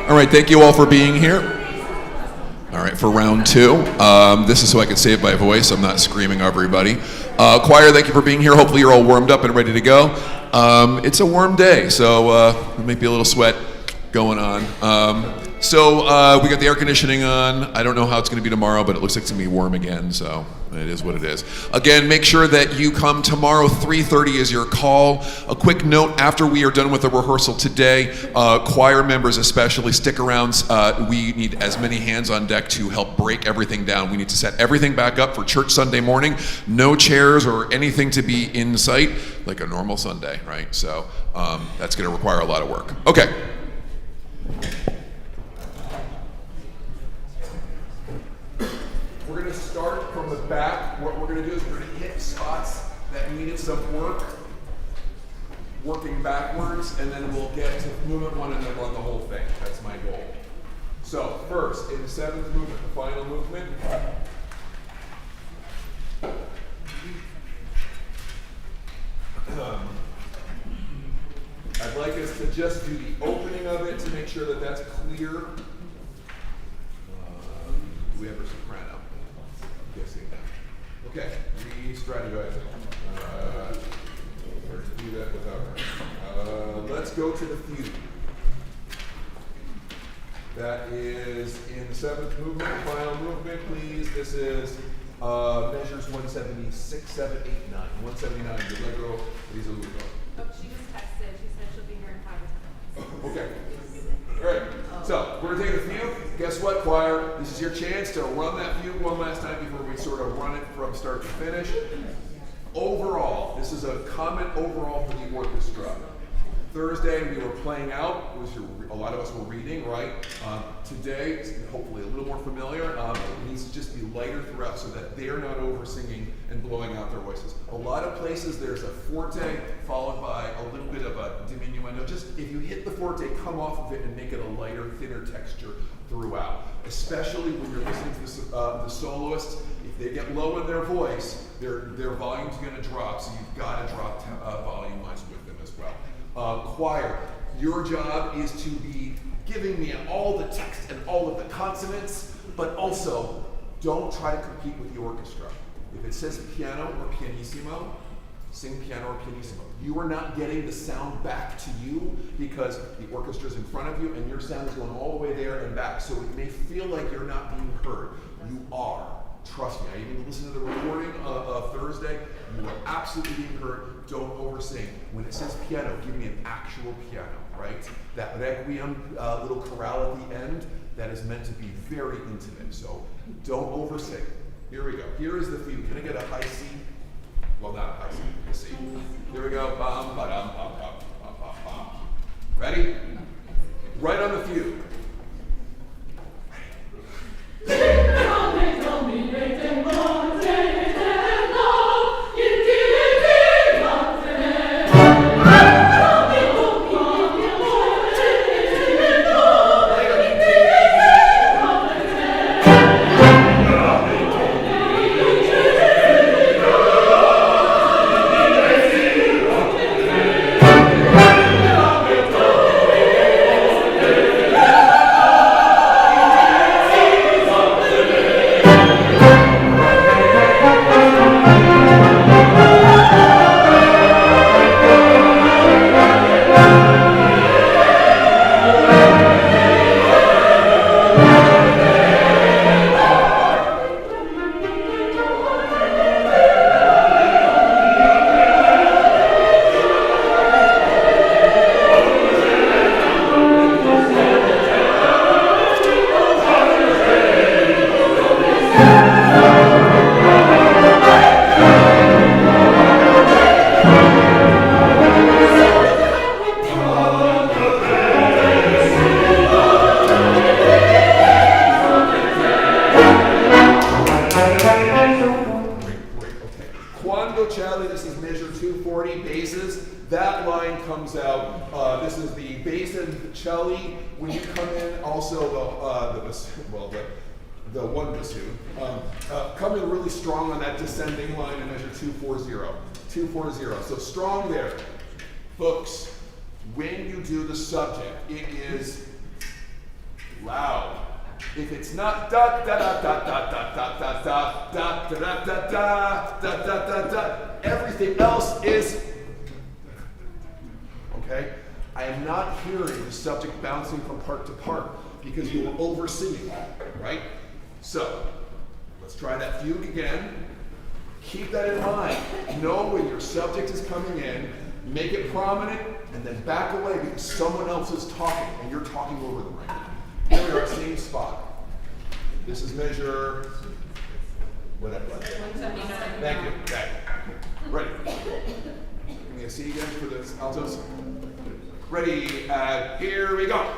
All right, thank you all for being here. All right, for round two. This is so I can save my voice. I'm not screaming over everybody. Choir, thank you for being here. Hopefully you're all warmed up and ready to go. It's a warm day, so there might be a little sweat going on. So we got the air conditioning on. I don't know how it's going to be tomorrow, but it looks like it's going to be warm again, so it is what it is. Again, make sure that you come tomorrow. 3:30 is your call. A quick note, after we are done with the rehearsal today, choir members especially, stick around. We need as many hands on deck to help break everything down. We need to set everything back up for church Sunday morning. No chairs or anything to be in sight, like a normal Sunday, right? So that's going to require a lot of work. Okay. We're going to start from the back. What we're going to do is we're going to hit spots that needed some work, working backwards, and then we'll get to movement one and then run the whole thing. That's my goal. So first, in the seventh movement, the final movement. I'd like us to just do the opening of it to make sure that that's clear. Do we have a soprano? I'm guessing no. Okay, re-strategize it. Or to do that without her. Let's go to the fugue. That is in the seventh movement, final movement, please. This is measures 176, 7, 8, 9. 179, Allegro, Risaluto. Oh, she just texted. She said she'll be here in 5 minutes. Okay. All right. So we're going to take a fugue. Guess what, choir? This is your chance to run that fugue one last time before we sort of run it from start to finish. Overall, this is a comment overall for the orchestra. Thursday we were playing out. A lot of us were reading, right? Today, it's hopefully a little more familiar. It needs to just be lighter throughout so that they're not over singing and blowing out their voices. A lot of places there's a forte followed by a little bit of a diminuendo. Just if you hit the forte, come off of it and make it a lighter, thinner texture throughout. Especially when you're listening to the soloists. If they get low in their voice, their volume's going to drop. So you've got to drop volume-wise with them as well. Choir, your job is to be giving me all the text and all of the consonants, but also don't try to compete with the orchestra. If it says piano or pianissimo, sing piano or pianissimo. You are not getting the sound back to you because the orchestra's in front of you and your sound is going all the way there and back. So it may feel like you're not being heard. You are. Trust me, I even listened to the recording of Thursday. You are absolutely being heard. Don't oversing. When it says piano, give me an actual piano, right? That requiem little chorale at the end, that is meant to be very intimate. So don't oversing. Here we go. Here is the fugue. Can I get a high C? Well, not a high C, a C. Here we go. Bum, ba-dum, bum, bum, bum, bum, bum. Ready? Right on the fugue. Yeah. out. This is the bass and cello. When you come in, also the one bassoon. Come in really strong on that descending line and measure 240. 240. So strong there. Folks, when you do the subject, it is loud. If it's not da da da da da da da da da da da da da da da da da, everything else is okay. I am not hearing the subject bouncing from part to part because you were over singing, right? So let's try that fugue again. Keep that in mind. Know when your subject is coming in, make it prominent, and then back away because someone else is talking and you're talking over them right now. Here we are, same spot. This is measure, whatever. 179. Thank you. Okay. Ready. Give me a C again for the altos. Ready, here we go.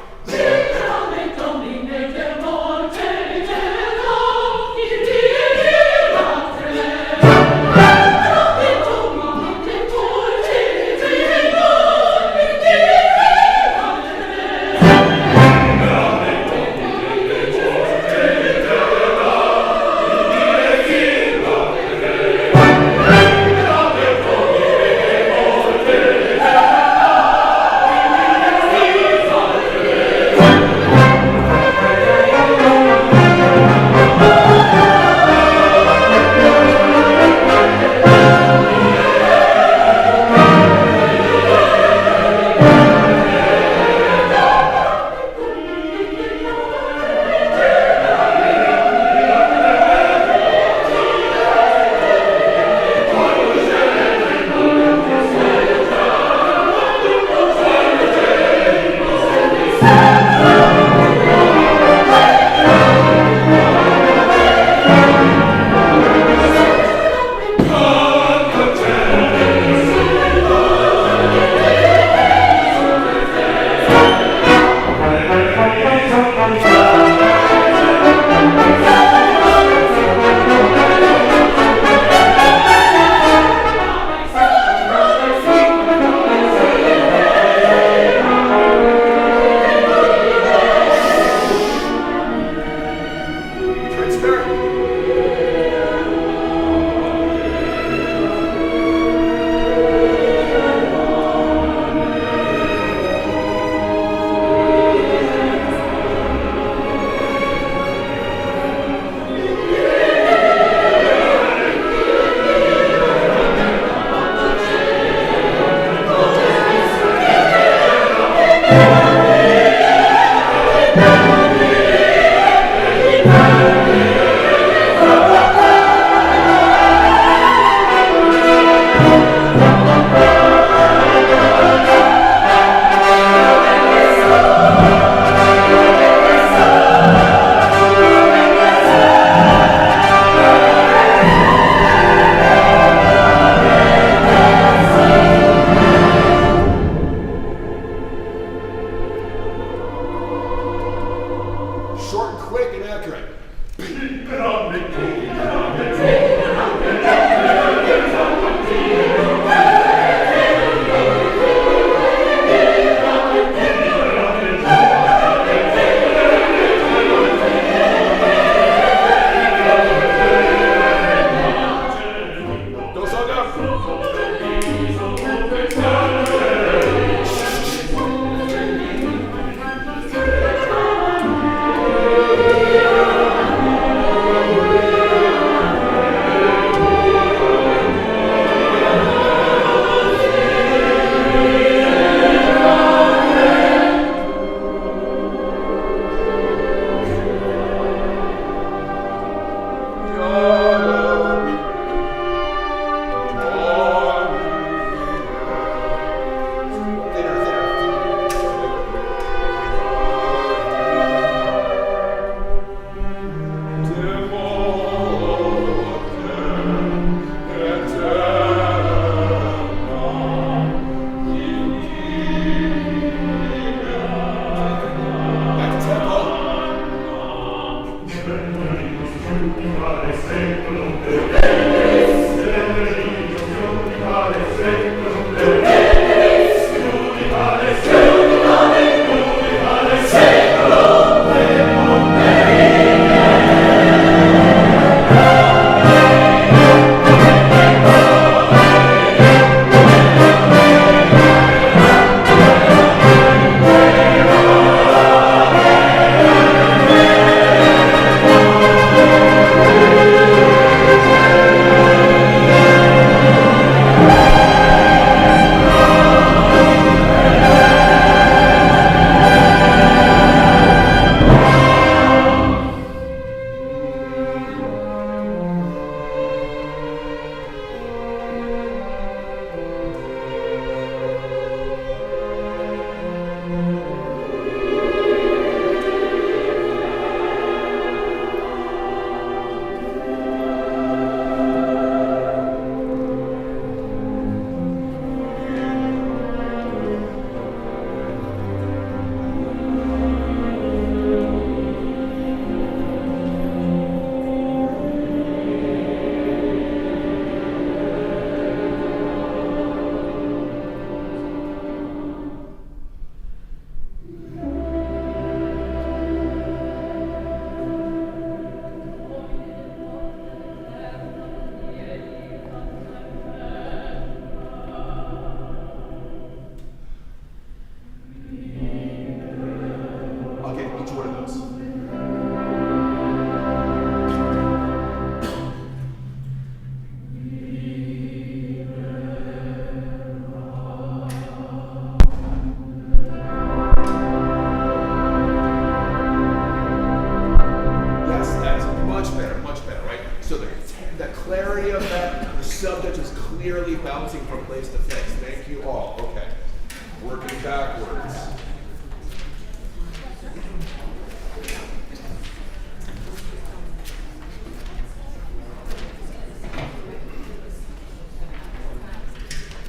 backwards.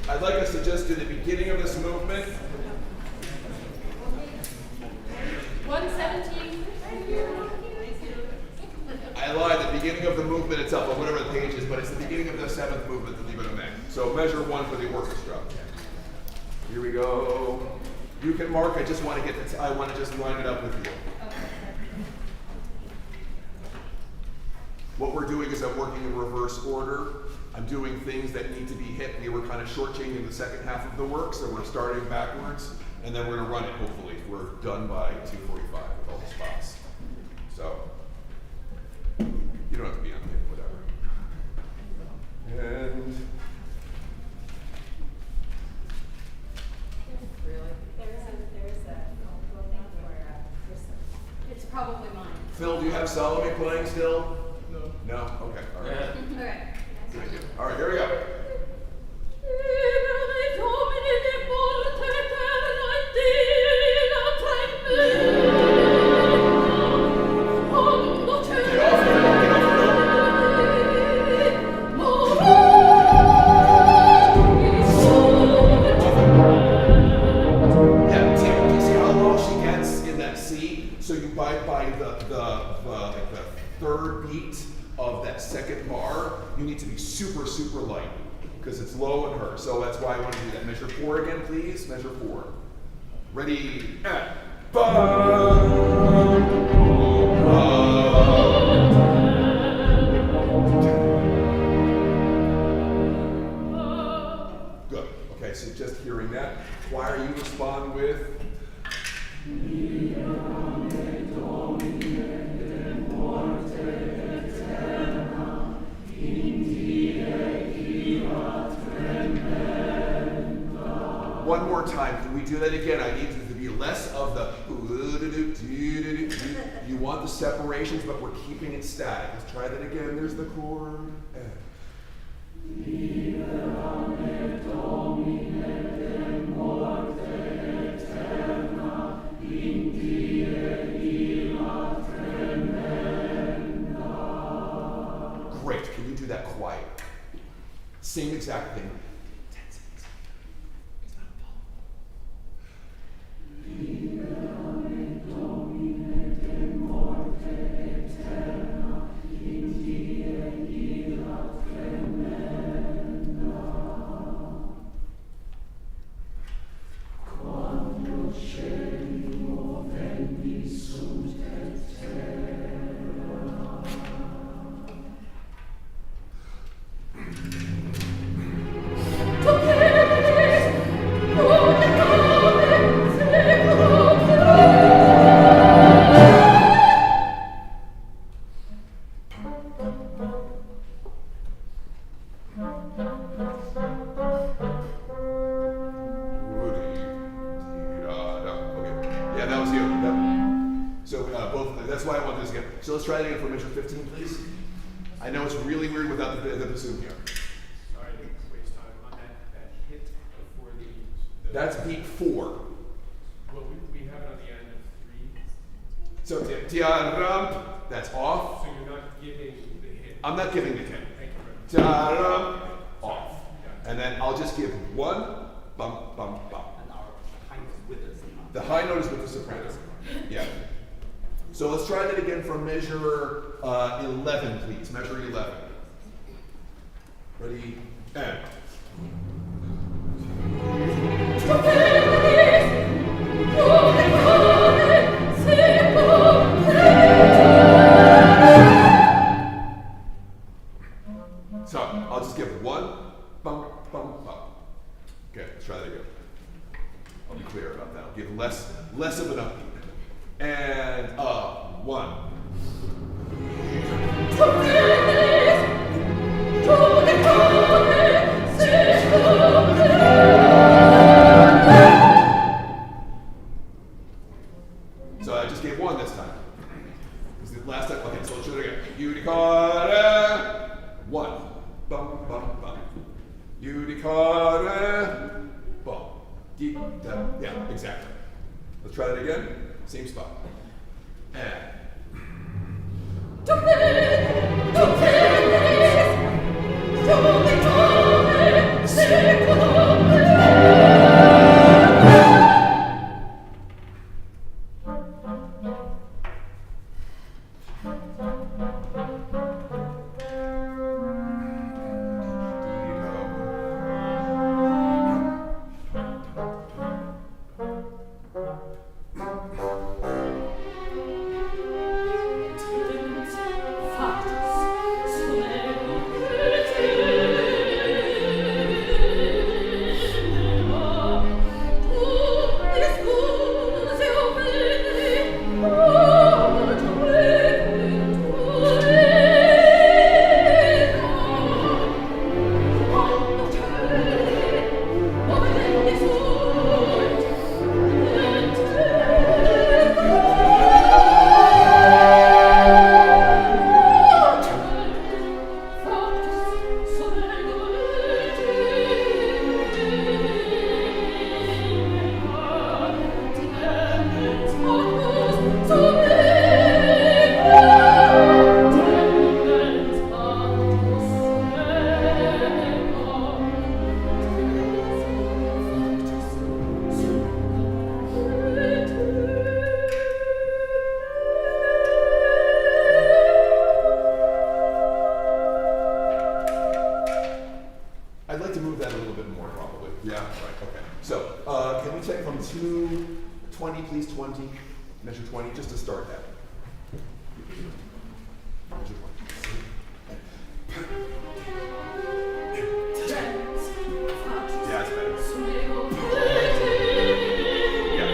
I'd like us to just do the beginning of this movement. 117. I lied, the beginning of the movement itself, or whatever the page is, but it's the beginning of the 7th movement, the Libero Meg. So measure 1 for the orchestra. Here we go. You can mark, I just want to get I want to just line it up with you. What we're doing is I'm working in reverse order. I'm doing things that need to be hit. We were kind of shortchanging the second half of the work, so we're starting backwards, and then we're going to run it, hopefully. We're done by 2:45 with all the spots. So, you don't have to be on it, whatever. And Really? There's a thing where it's probably mine. Phil, do you have Salome playing still? No. No? Okay, all right. Okay. Thank you. All right, here we go. So you by the third beat of that second bar, you need to be super, super light because it's low in her. So that's why I want to do that. Measure 4 again, please. Measure 4. Ready? And good. Okay, so just hearing that. Choir, you respond with. One more time, can we do that again? I need it to be less of the you want the separations, but we're keeping it static. Let's try that again. There's the chord. Great. Can you do that quiet? Same exact thing. 10 seconds. It's not That's why I want this again. So let's try it again for measure 15, please. I know it's really weird without the bassoon here. Sorry to waste time on that hit before the That's beat 4. Well, we have it on the end of 3. So tia-rum, that's off. So you're not giving the hit. I'm not giving the hit. Thank you very much. Tia-rum, off. And then I'll just give 1, bump, bump, bump. And our high note with the soprano. The high note is with the soprano. Yeah. So let's try that again for measure 11, please. Measure 11. Ready? And. So I'll just give 1, bump, bump, bump. Okay, let's try that again. I'll be clear about that. I'll give less of an upbeat. And 1. So I just gave 1 this time. This is the last time. Okay, so let's try it again. Judicare 1. Bum bum bum. Judicare bum. Yeah, exactly. Let's try that again. Same spot. And. I'd like to move that a little bit more, probably. Yeah, right, okay. So, can we take from 2:20, please, 20, measure 20, just to start that. Measure 20. Yeah, it's better. Yeah,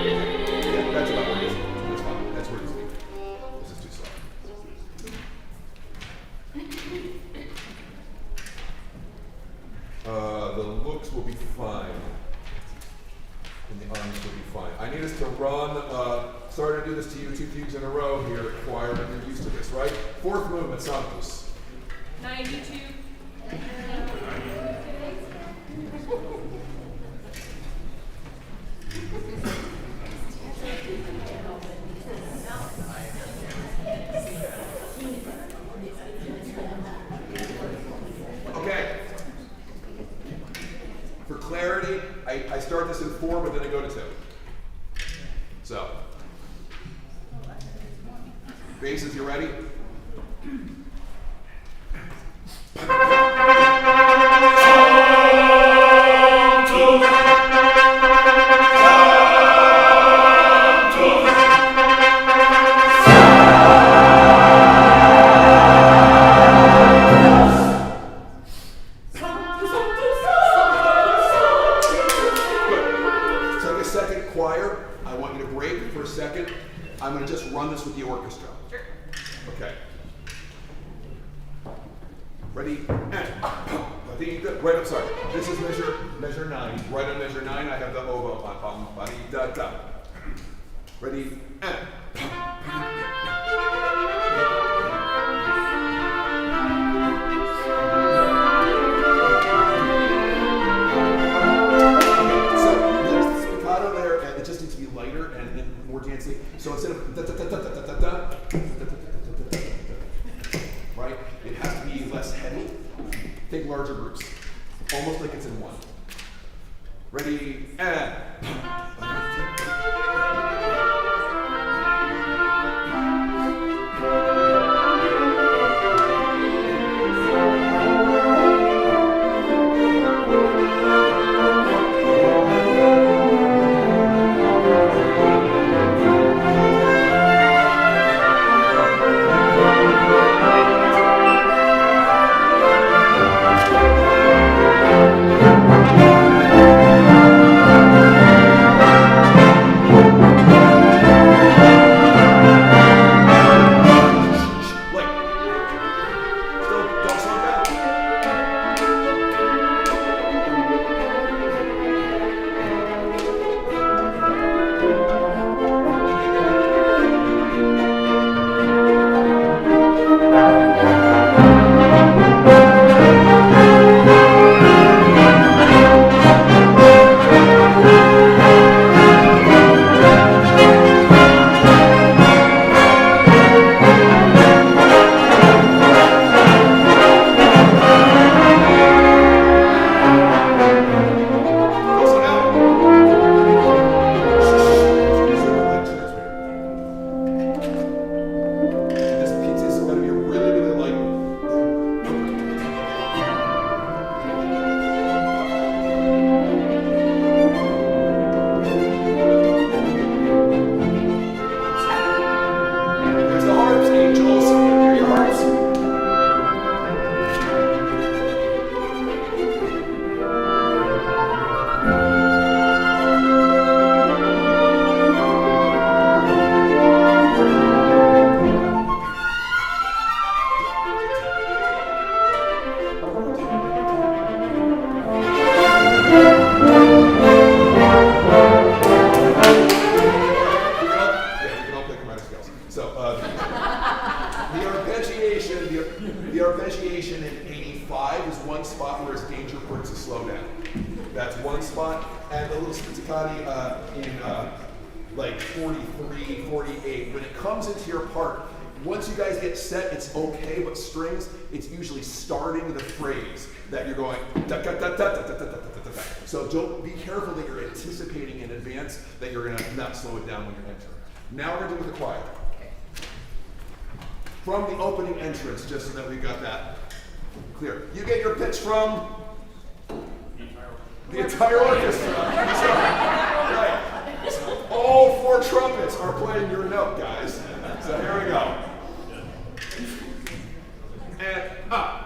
that's about where it is. That's fine, that's where it is. This is too soft. The looks will be fine. And the arms will be fine. I need us to run, sorry to do this to you, 2 fugues in a row here, choir, but you're used to this, right? 4th movement, Santos. 92. Okay. For clarity, I start this in 4, but then I go to 2. So, basses, you ready? I'm going to just run this with the orchestra. Sure. Okay. Ready? And. Right up, sorry. This is measure 9. Right on measure 9, I have the oboe on da da. Ready? And. So instead of da da da da da da da, right? It has to be less heavy. Think larger groups, almost like it's in one. Ready and. pizzicati in like 43, 48. When it comes into your part, once you guys get set, it's okay, but strings, it's usually starting the phrase that you're going da da da da da da da da da da. So don't be careful that you're anticipating in advance that you're gonna not slow it down when you're entering. Now we're gonna do with the choir. From the opening entrance, just so that we got that clear. You get your pitch from the entire orchestra. Right. All 4 trumpets are playing your note, guys. So here we go. And up.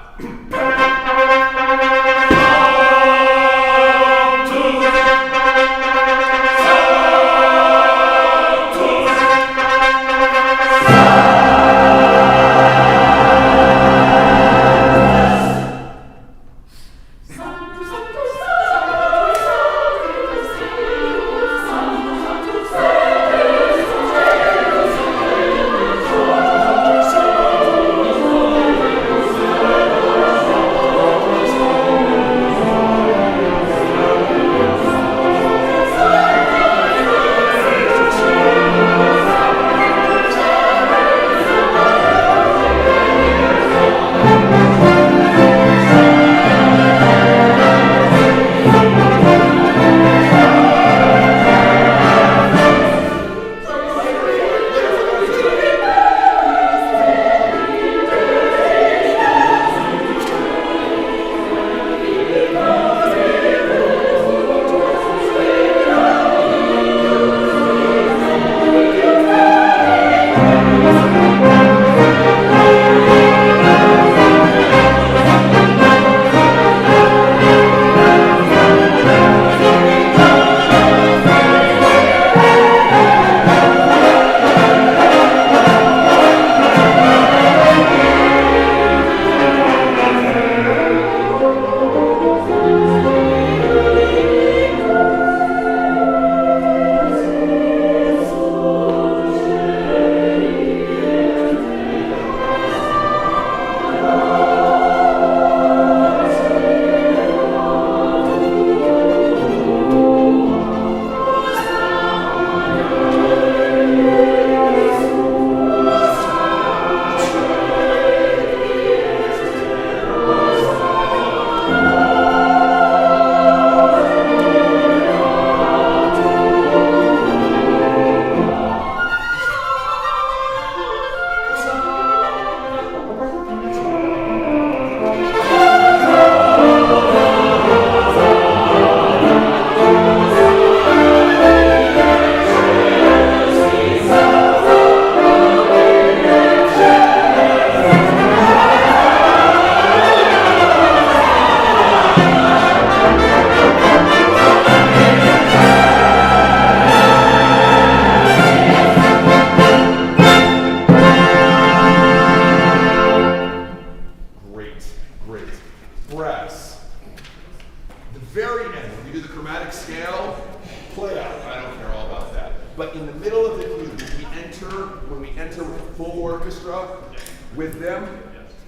With them,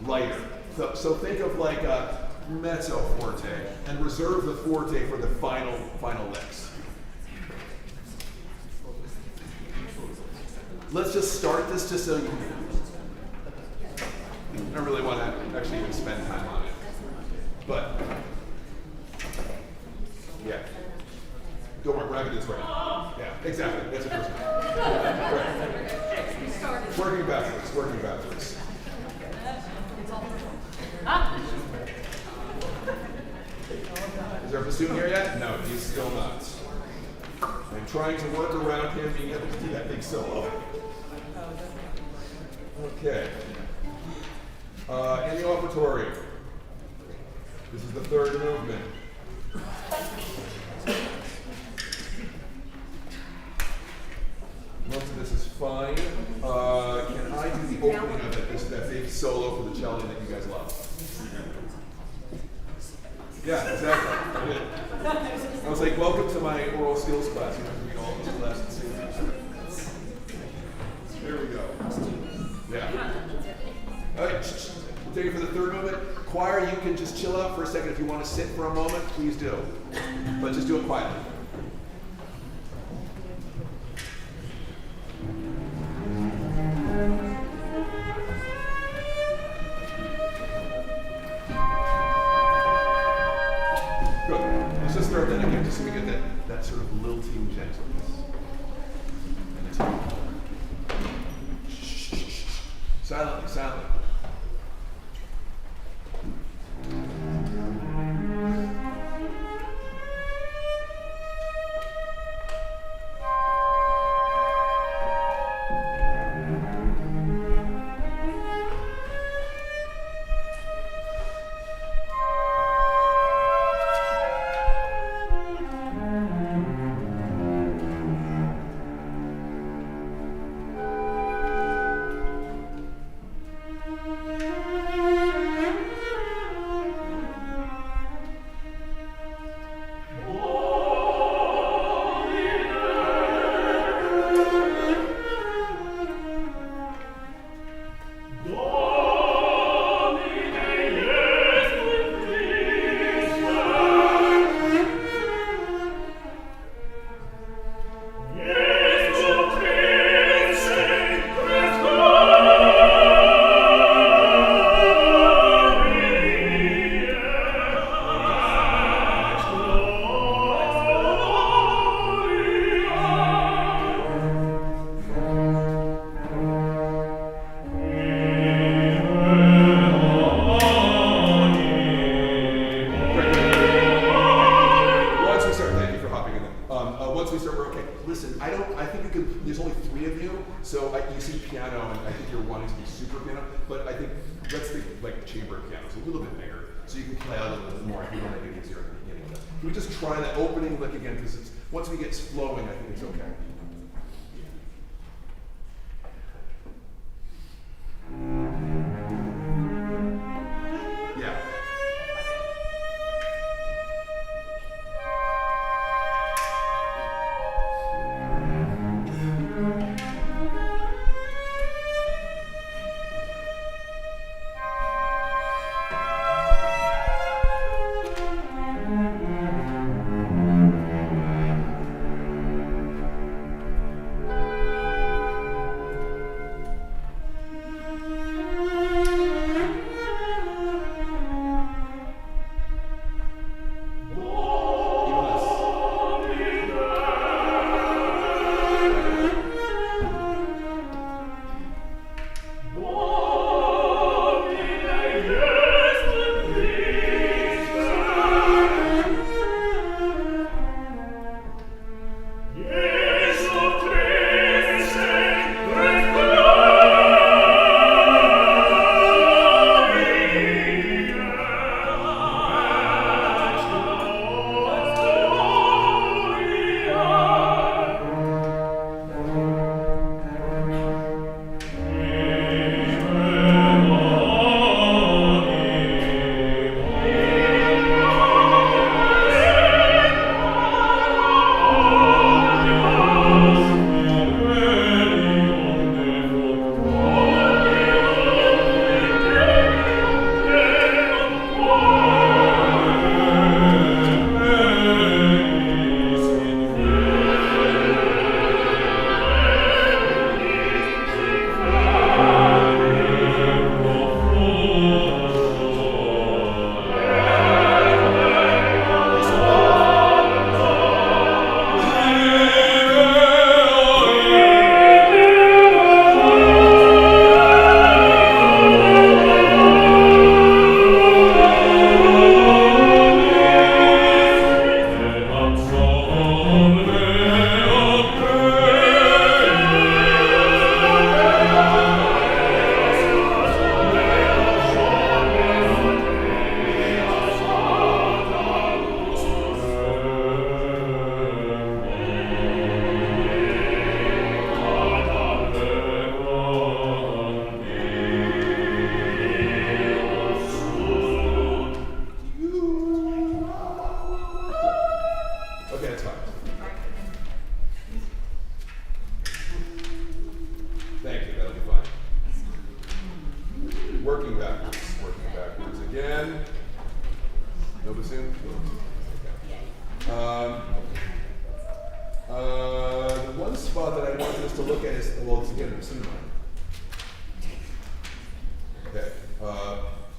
lighter. So think of like a mezzo forte and reserve the forte for the final licks. Let's just start this just so you I don't really want to actually even spend time on it. But yeah. Go more, grab it this way. Yeah, exactly. That's the first one. Right. Working backwards, working backwards. Is there a bassoon here yet? No, he's still not. I'm trying to work around him being able to do that big solo. Okay. In the offertory. This is the third movement. Most of this is fine. Can I do the opening of it? That big solo for the cello that you guys love. Yeah, exactly. I did. I was like, welcome to my oral skills class. You have to read all these lessons. There we go. Yeah. All right, we'll take it for the third movement. Choir, you can just chill out for a second. If you want to sit for a moment, please do. But just do it quietly. Silently, silently.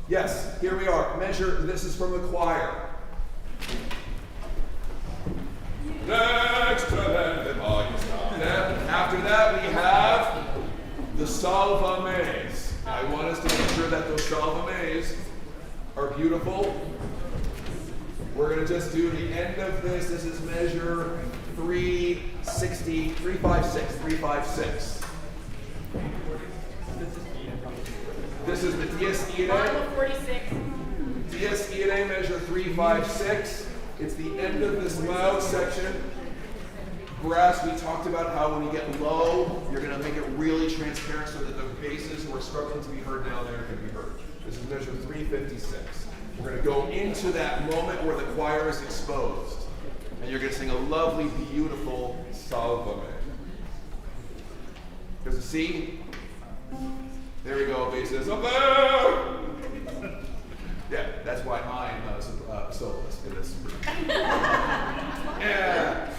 Yes, here we are. Measure, this is from the choir. Next to them, after that we have the Salva Mays. sure that those salvames are beautiful. We're going to just do the end of this. This is measure 360, 356, 356. This is the Dies Irae. 46. Dies Irae measure 356. It's the end of this loud section. Brass, we talked about how when you get low, you're going to make it really transparent so that the basses who are struggling to be heard down there can be heard. This is measure 356. We're going to go into that moment where the choir is exposed. And you're going to sing a lovely, beautiful salvame. There's a C. There we go, basses. Up there! Yeah, that's why I'm a soloist in this group. Yeah.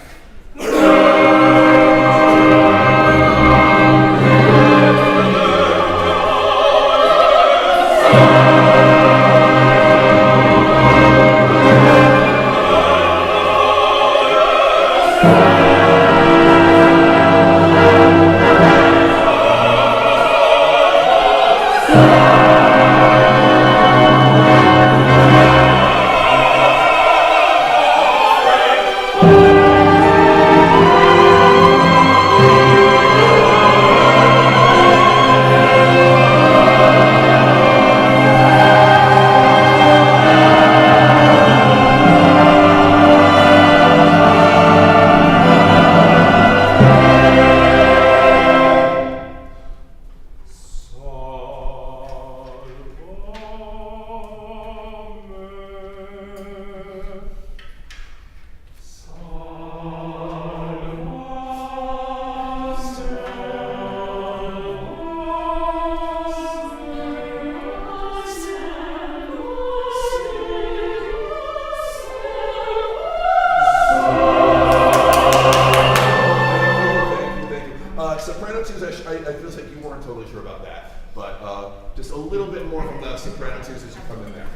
Just a little bit more from the soprano twos as you come in there.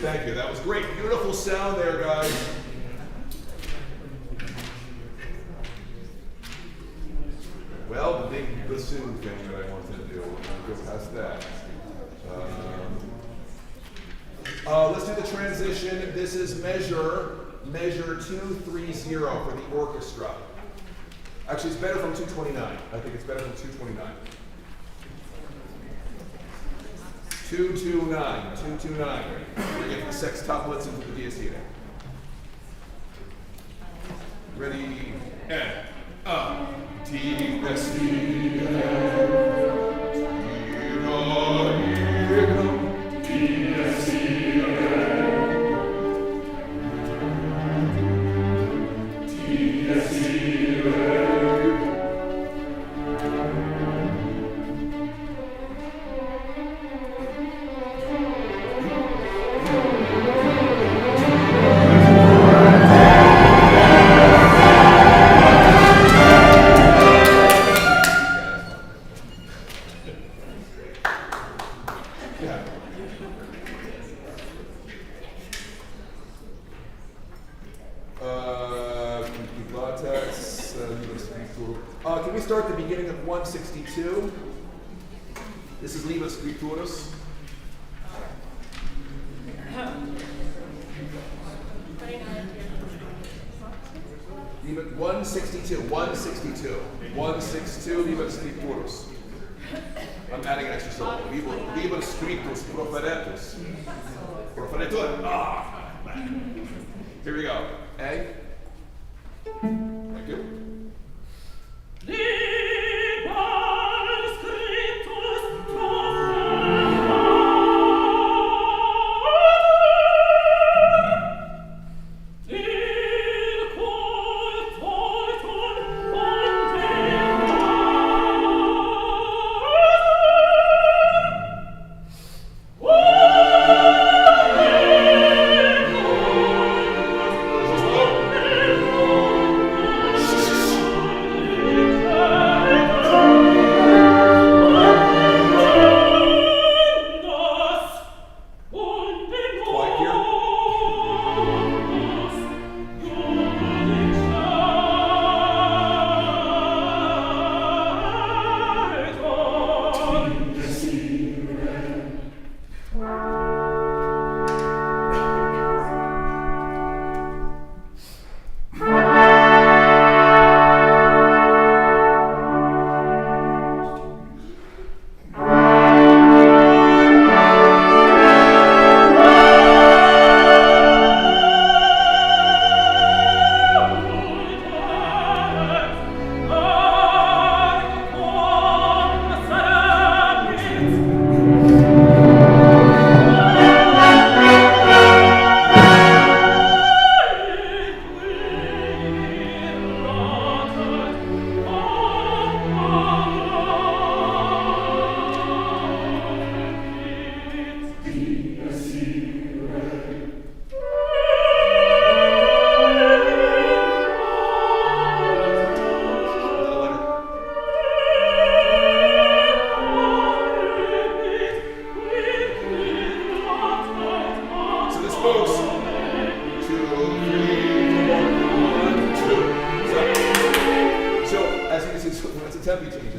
Thank you. That was great. Beautiful sound there, guys. Well, the big bassoon thing that I wanted to do. We'll go past that. Let's do the transition. This is measure 230 for the orchestra. Actually, it's better from 229. I think it's better from 229. 229. We're getting the sextuplets into the Dies Irae. Ready? And up. Dies Irae. Can we start at the beginning of 162? This is Liber Scripturus. 162, Liber Scripturus. I'm adding an extra syllable. Liber Scriptus, Proferetus. Proferetur. Ah! Here we go. A. Thank you.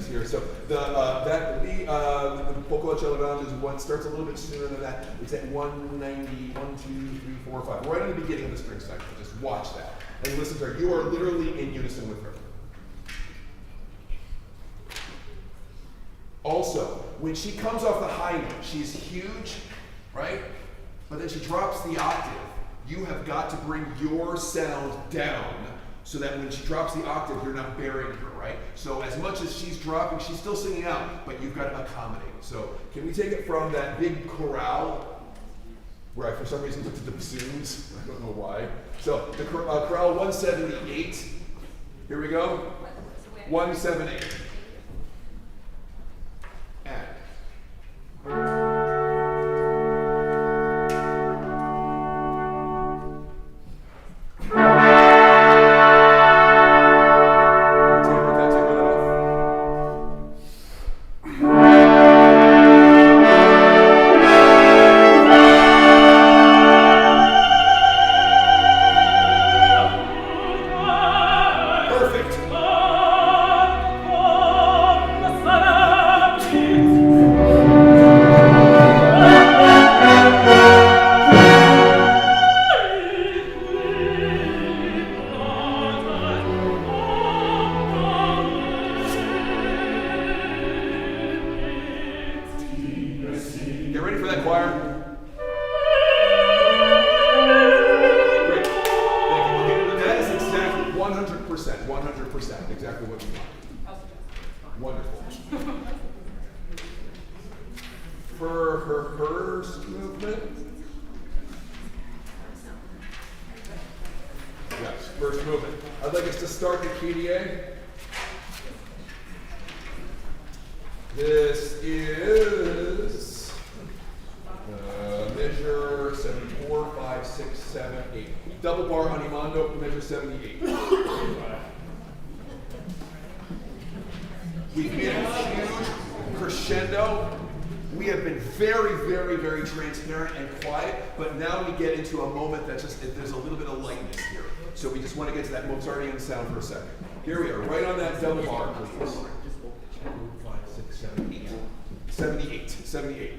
changes here. So the Poco Celebration is one starts a little bit sooner than that. It's at 190, 1, 2, 3, 4, 5. Right at the beginning of the string section. Just watch that. And listen to her. You are literally in unison with her. Also, when she comes off the high note, she's huge, right? But then she drops the octave. You have got to bring your sound down so that when she drops the octave, you're not burying her, right? So as much as she's dropping, she's still singing out, but you've got to accommodate. So can we take it from that big chorale, where I for some reason looked at the bassoons? I don't know why. So the chorale 178. Here we go. 178. And. This is measure 74, 5, 6, 7, 8. Double bar animando, measure 78. We've made a huge crescendo. We have been very, very, very transparent and quiet, but now we get into a moment that there's a little bit of lightness here. So we just want to get to that Mozartian sound for a second. Here we are, right on that double bar, please. 5, 6, 7, 8. 78. 78.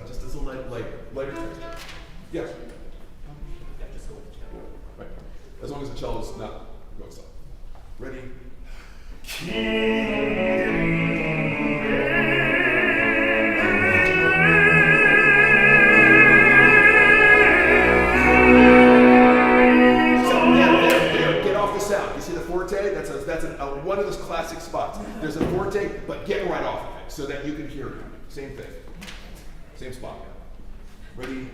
Just as a lighter texture. Yes. Yeah, just go with the cello. Right. As long as the cello is not going soft. Ready? Get off the sound. You see the forte? That's one of those classic spots. There's a forte, but get right off of it so that you can hear it. Same thing. Same spot. Ready?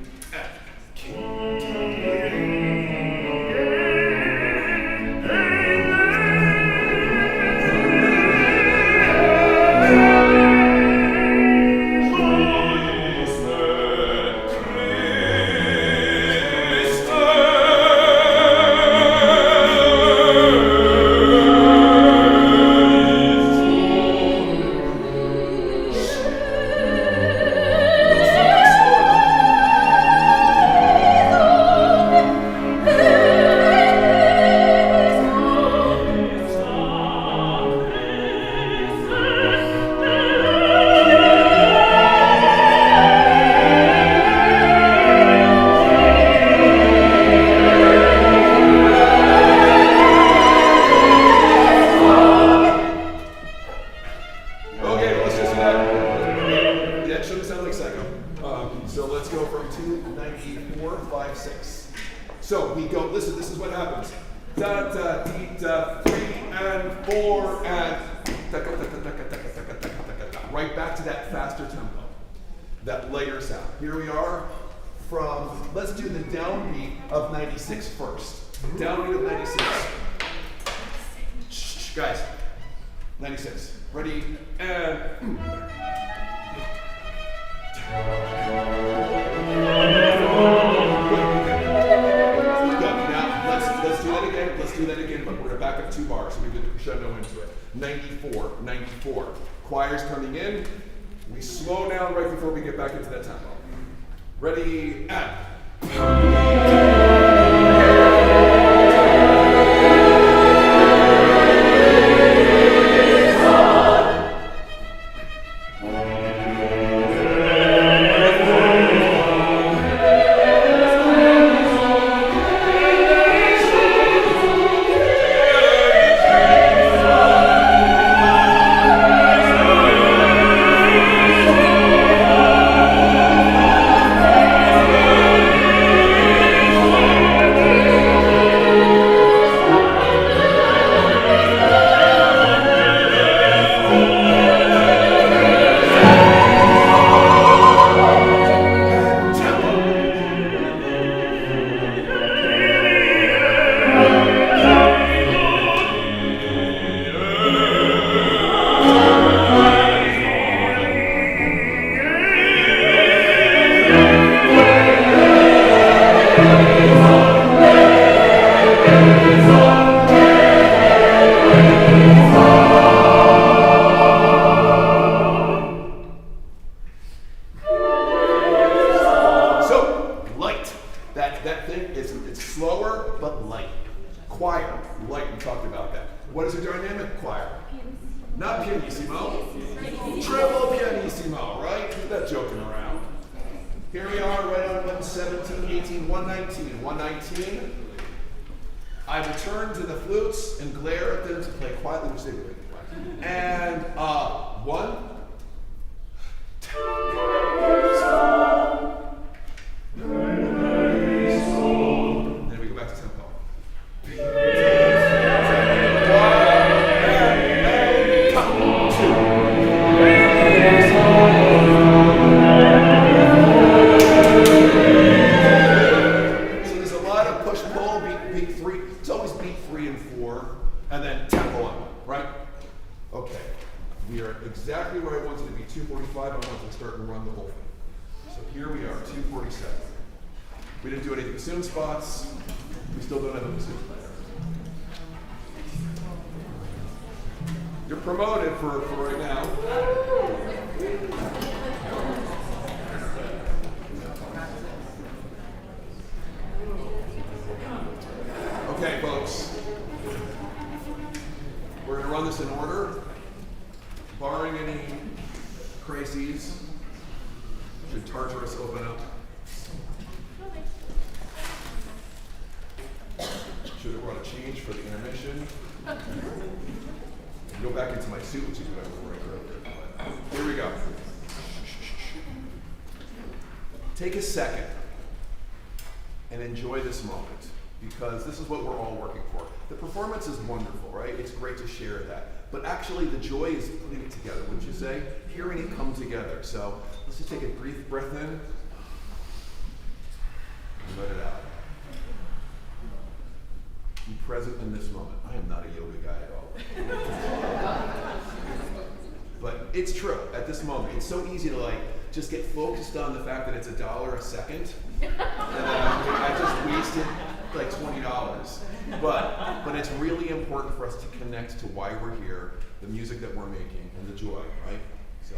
So we go, listen, this is what happens. Da, da, dee, da, 3 and 4 and right back to that faster tempo, that lighter sound. Here we are from, let's do the downbeat of 96 first. Downbeat of 96. Shh, guys, 96. Ready, and Let's do that again, but we're going to back up 2 bars, so we did the crescendo into it. 94, 94. Choir's coming in. We slow down right before we get back into that tempo. Ready, and. Take a second and enjoy this moment, because this is what we're all working for. The performance is wonderful, right? It's great to share that. But actually the joy is putting it together, wouldn't you say? Hearing it come together. So let's just take a brief breath in and let it out. Be present in this moment. I am not a yoga guy at all. But it's true, at this moment. It's so easy to just get focused on the fact that it's $1 a second. And then I just wasted $20. But it's really important for us to connect to why we're here, the music that we're making, and the joy, right? So.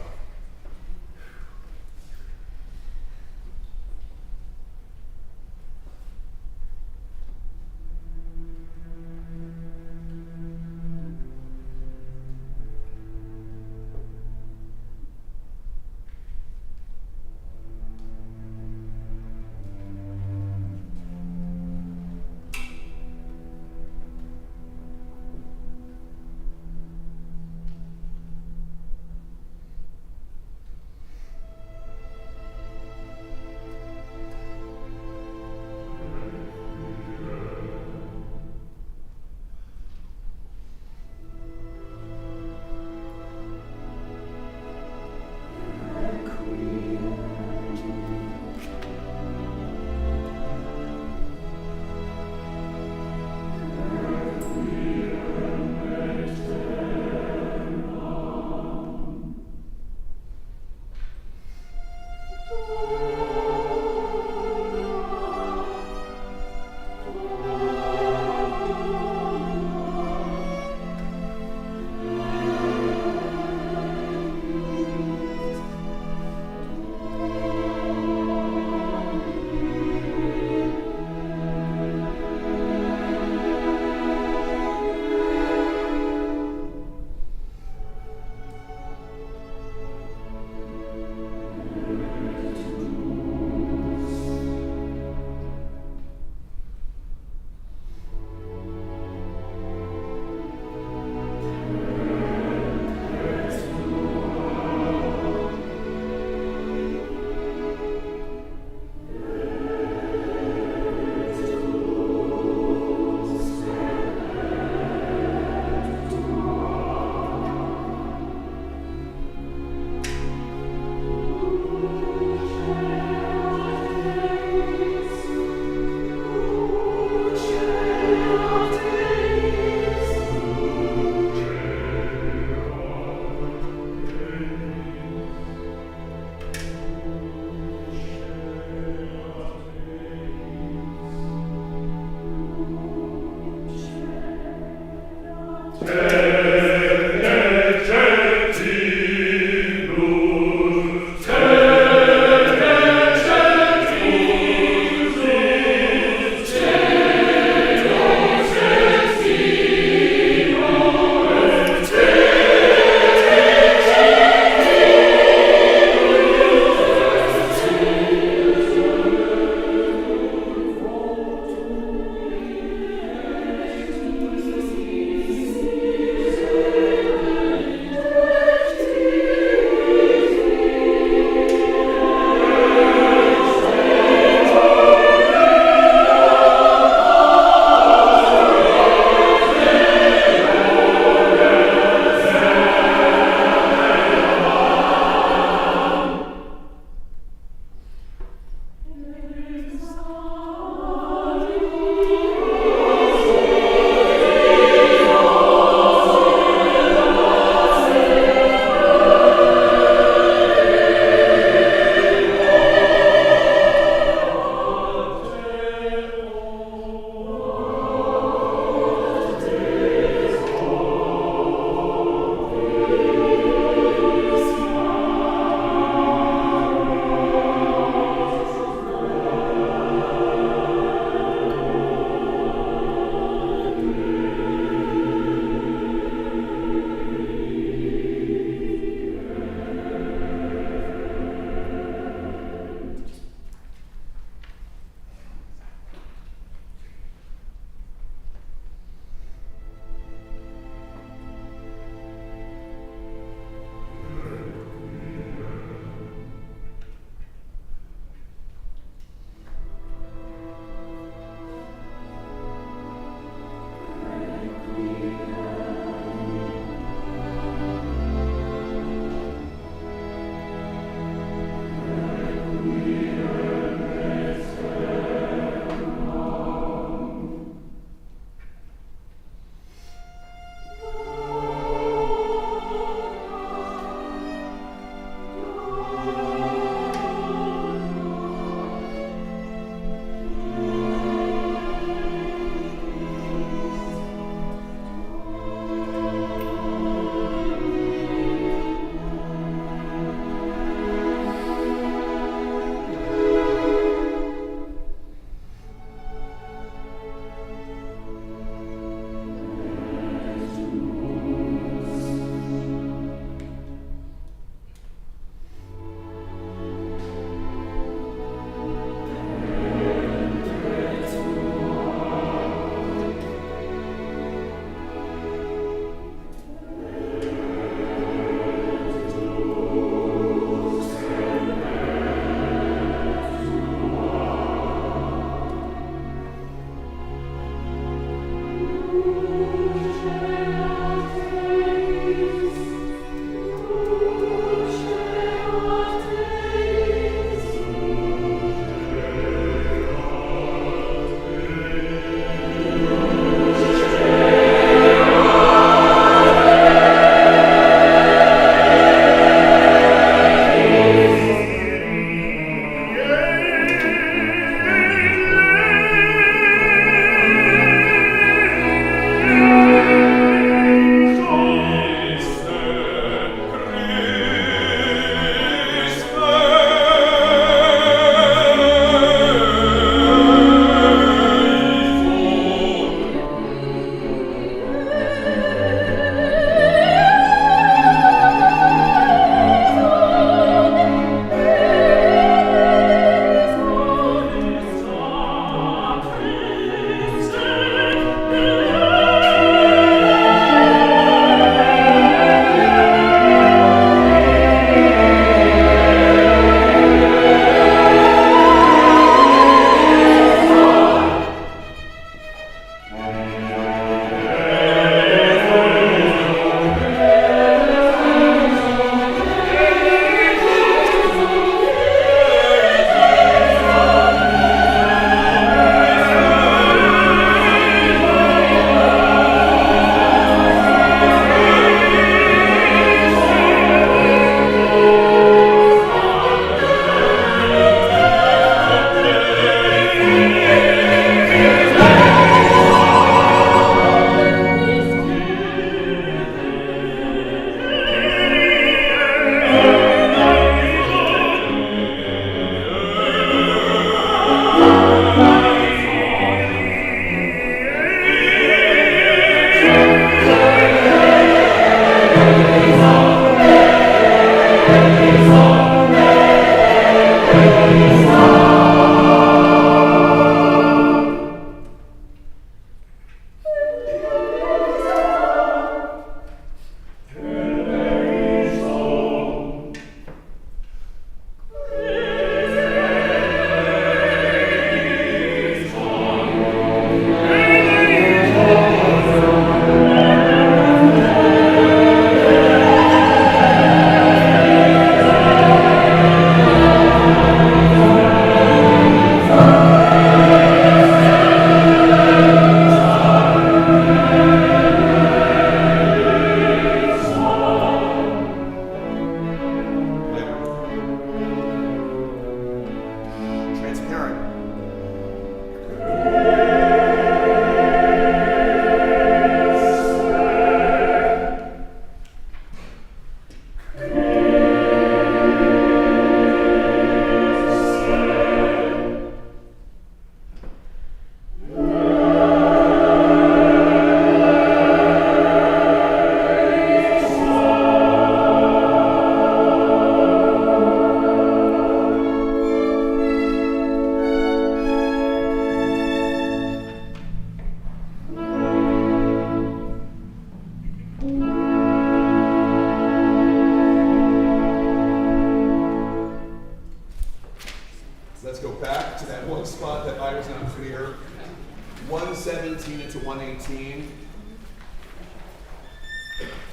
117 into 118.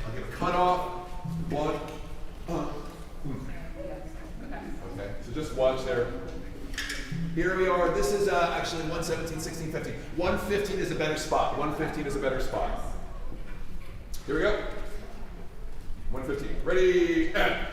I'll give a cutoff. One. Okay, so just watch there. Here we are. This is actually 117, 16, 15. 115 is a better spot. 115 is a better spot. Here we go. 115. Ready, and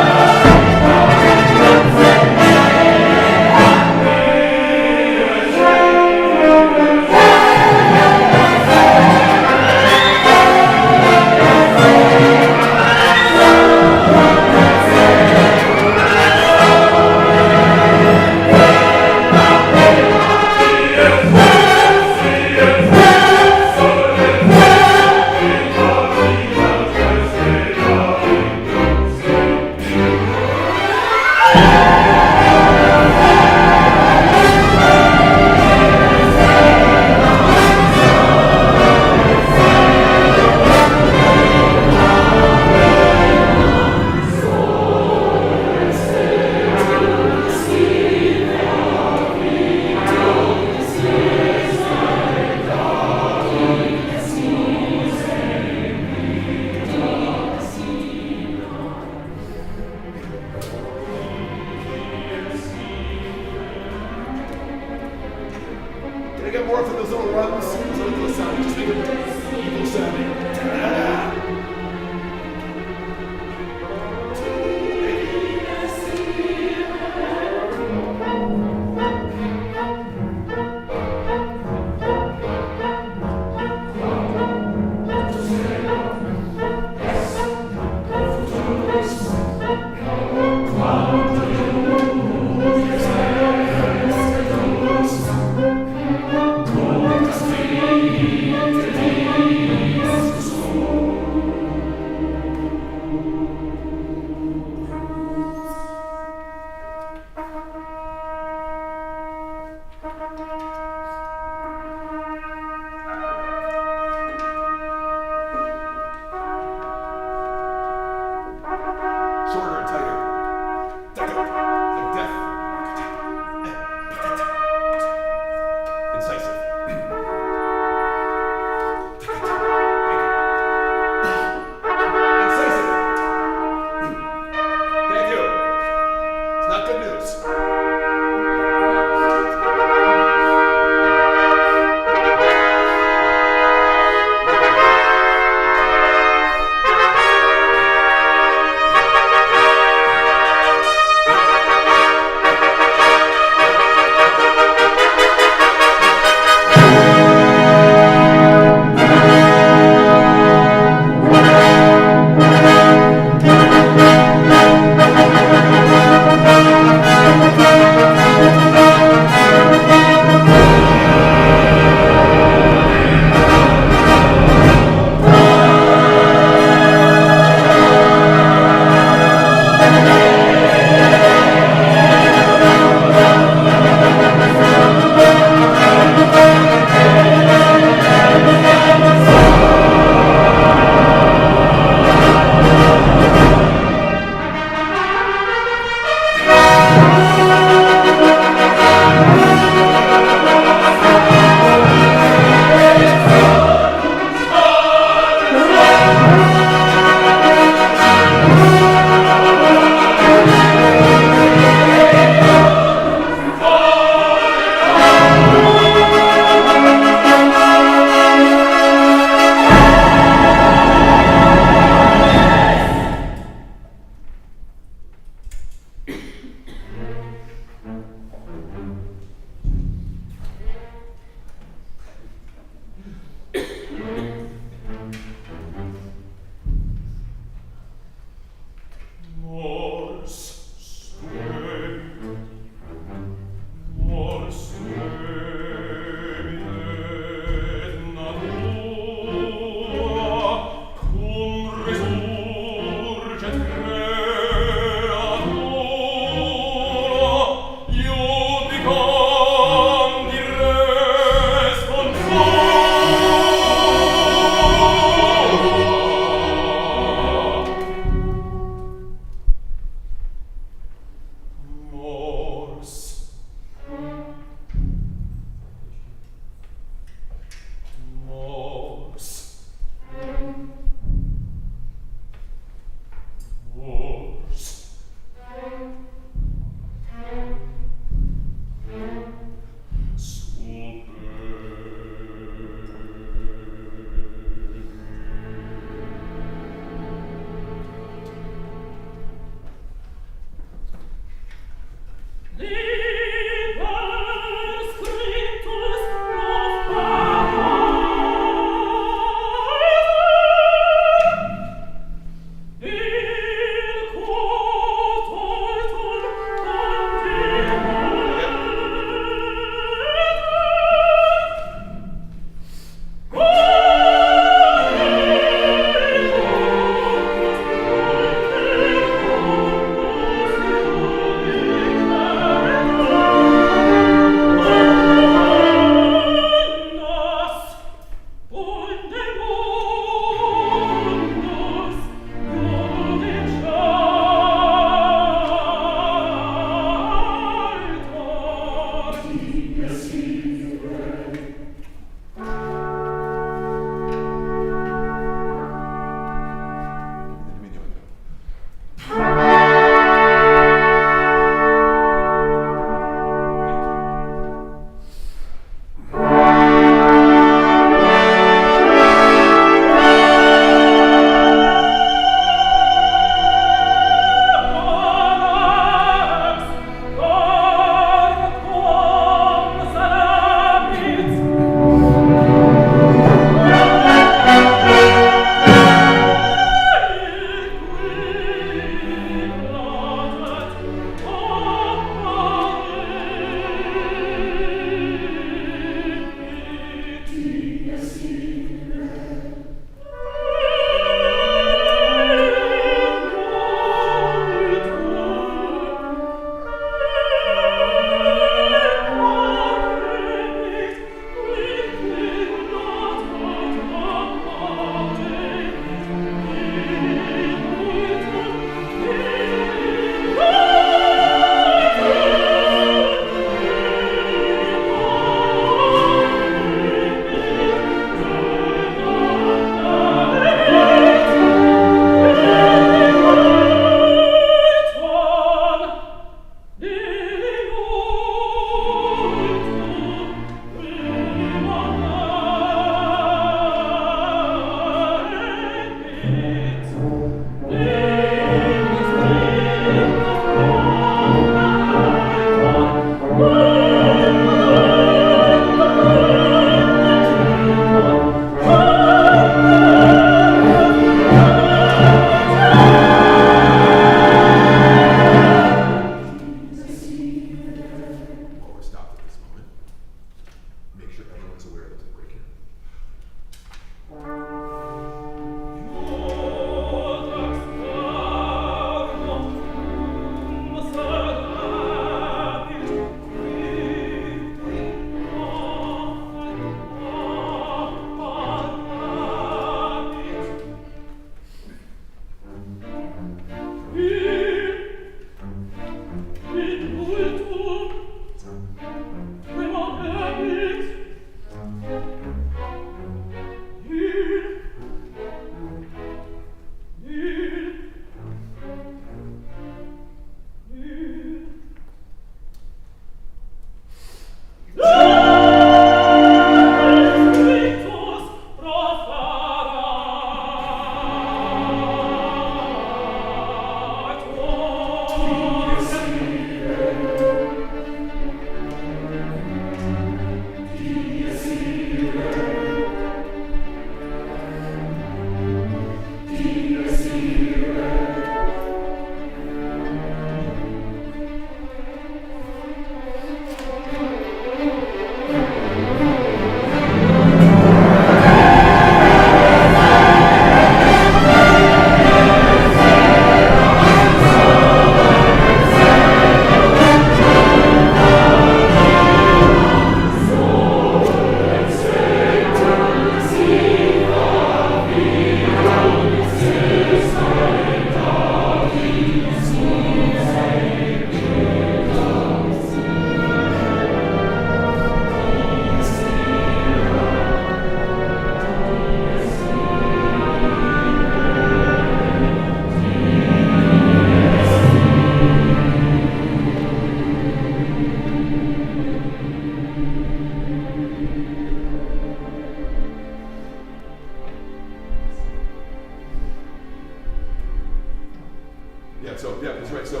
Yeah, so, yeah, that's right. So,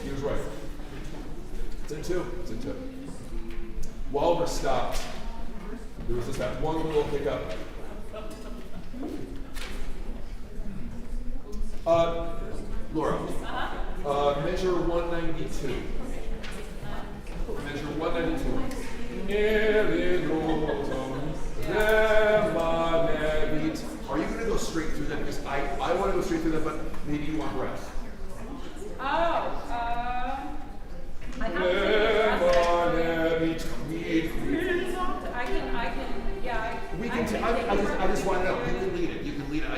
he was right. It's in two. It's in two. While we're stopped, there was just that one little hiccup. Laura, measure 192. Measure 192. Are you going to go straight through that? Because I want to go straight through that, but maybe you want rest. I can, yeah. I just want to know. You can lead it. You can lead it. I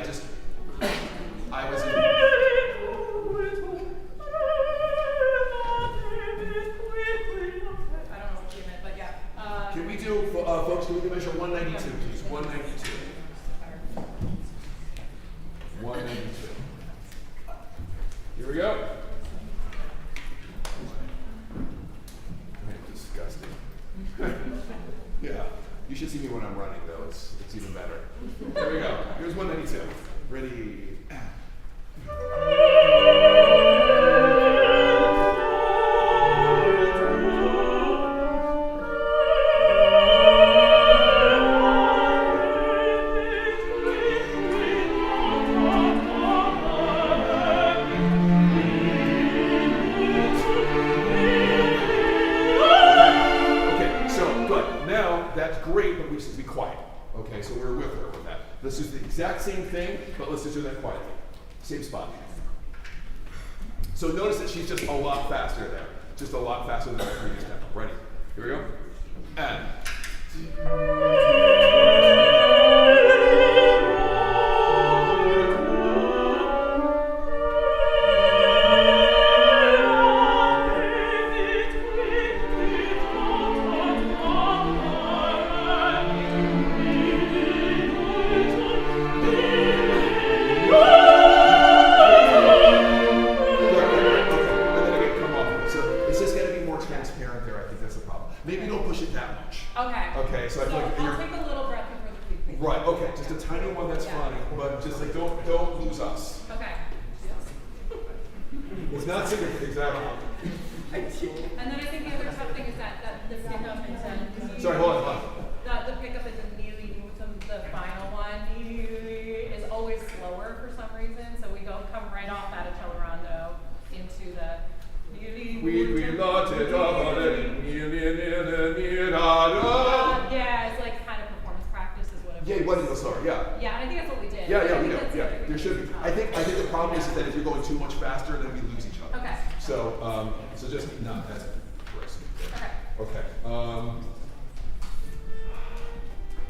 was. I don't know what you meant, but yeah. Can we do, folks? Can we measure 192, please? 192. 192. Here we go. Disgusting. Yeah. You should see me when I'm running, though. It's even better. There we go. Here's 192. Ready. So we're with her with that. Let's do the exact same thing, but let's just do that quietly. Same spot. So notice that she's just a lot faster there. Just a lot faster than the previous tempo. Ready? Here we go. And.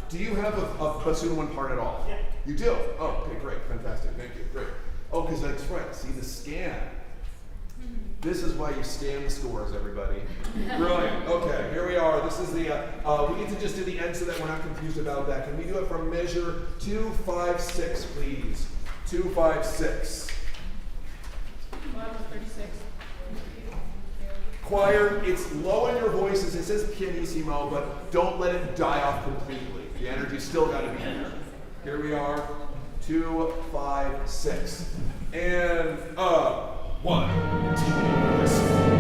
Do you have a bassoon one part at all? Yeah. You do? Oh, okay, great, fantastic, thank you, great. Oh, because that's right, see the scan. This is why you scan the scores, everybody. Brilliant, okay, here we are. This is the, we need to just do the end so that we're not confused about that. Can we do it from measure 256, please? 256. 36. Choir, it's low in your voices. It says pianissimo, but don't let it die off completely. The energy's still got to be there. Here we are, 2, 5, 6. And 1, 2, 3.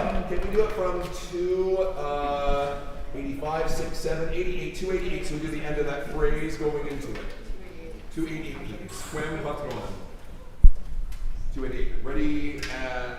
Can we do it from 285, 6, 7, 88, 288, so we do the end of that phrase going into it. 288. Swim, hot going. 288. Ready, and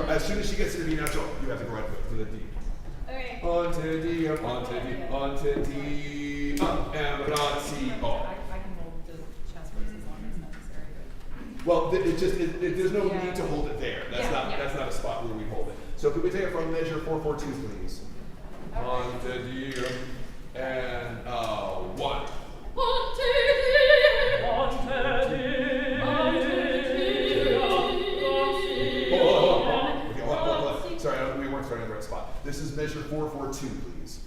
as soon as she gets to the B natural, you have to go right to the D. Okay. Ante Dio, ante Dio, Embrazio. I can hold the chest voice as long as necessary, but. Well, there's no need to hold it there. That's Yeah, that's not a spot where we hold it. So could we take it from measure 442, please? Ante Dio, and 1. Okay, hold on. Sorry, we weren't starting at the right spot. This is measure 442, please.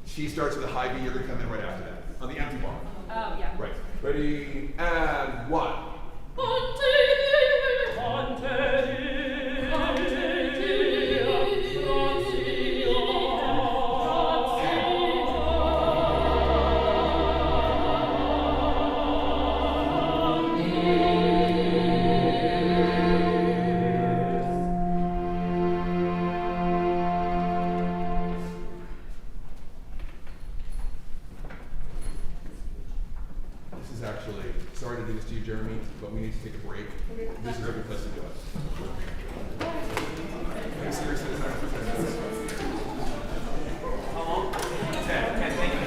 She starts with a high B, you're going to come in right after that. On the empty bar. Yeah. Right. Ready, and 1. This is actually, sorry to do this to you, Jeremy, but we need to take a break. This is a good place to do it. Hey, seriously, it's not for 10 minutes. How long? 10, thank you.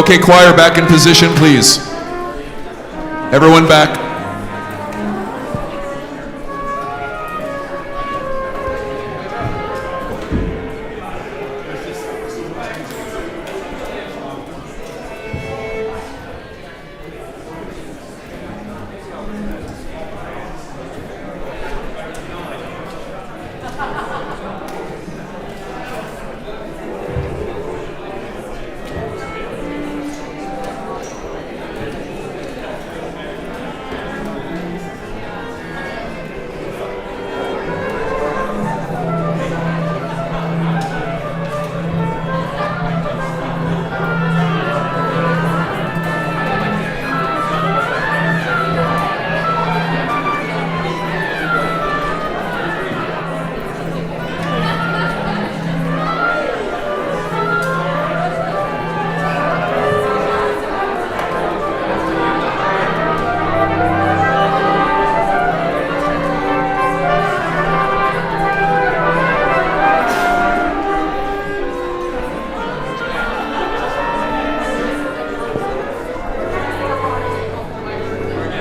Okay, choir, back in position, please. Everyone back.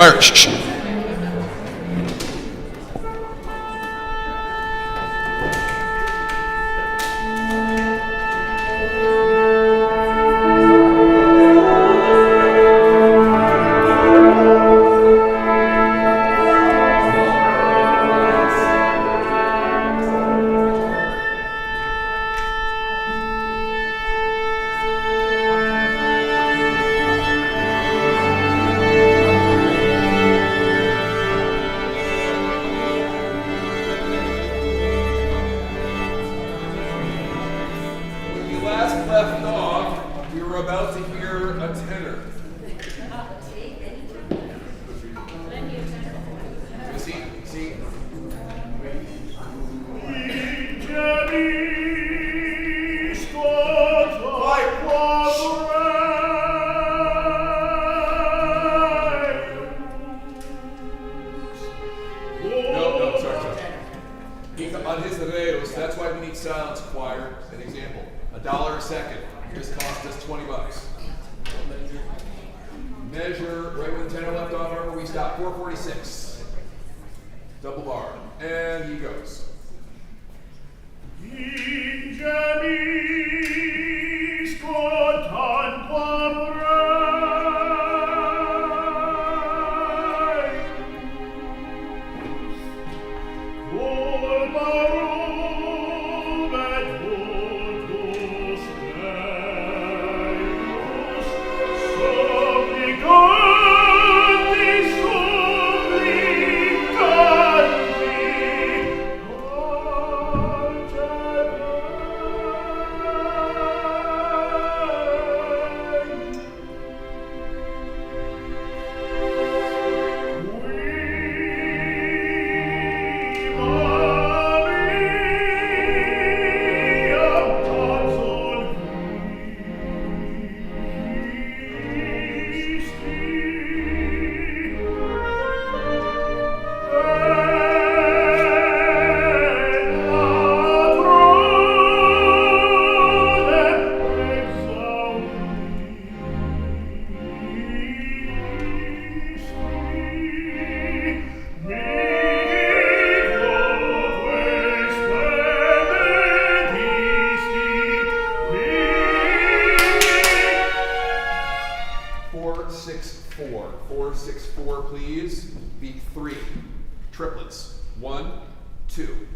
All right, shh. Left off, we were about to hear a tenor. See? No, sorry. On his Rehearsal, that's why we need silence, choir. An example. $1 a second. This cost us $20. Measure right where the tenor left off. Remember, we stopped 446. Double bar. And he goes. Please. Beat 3. Triplets. 1, 2.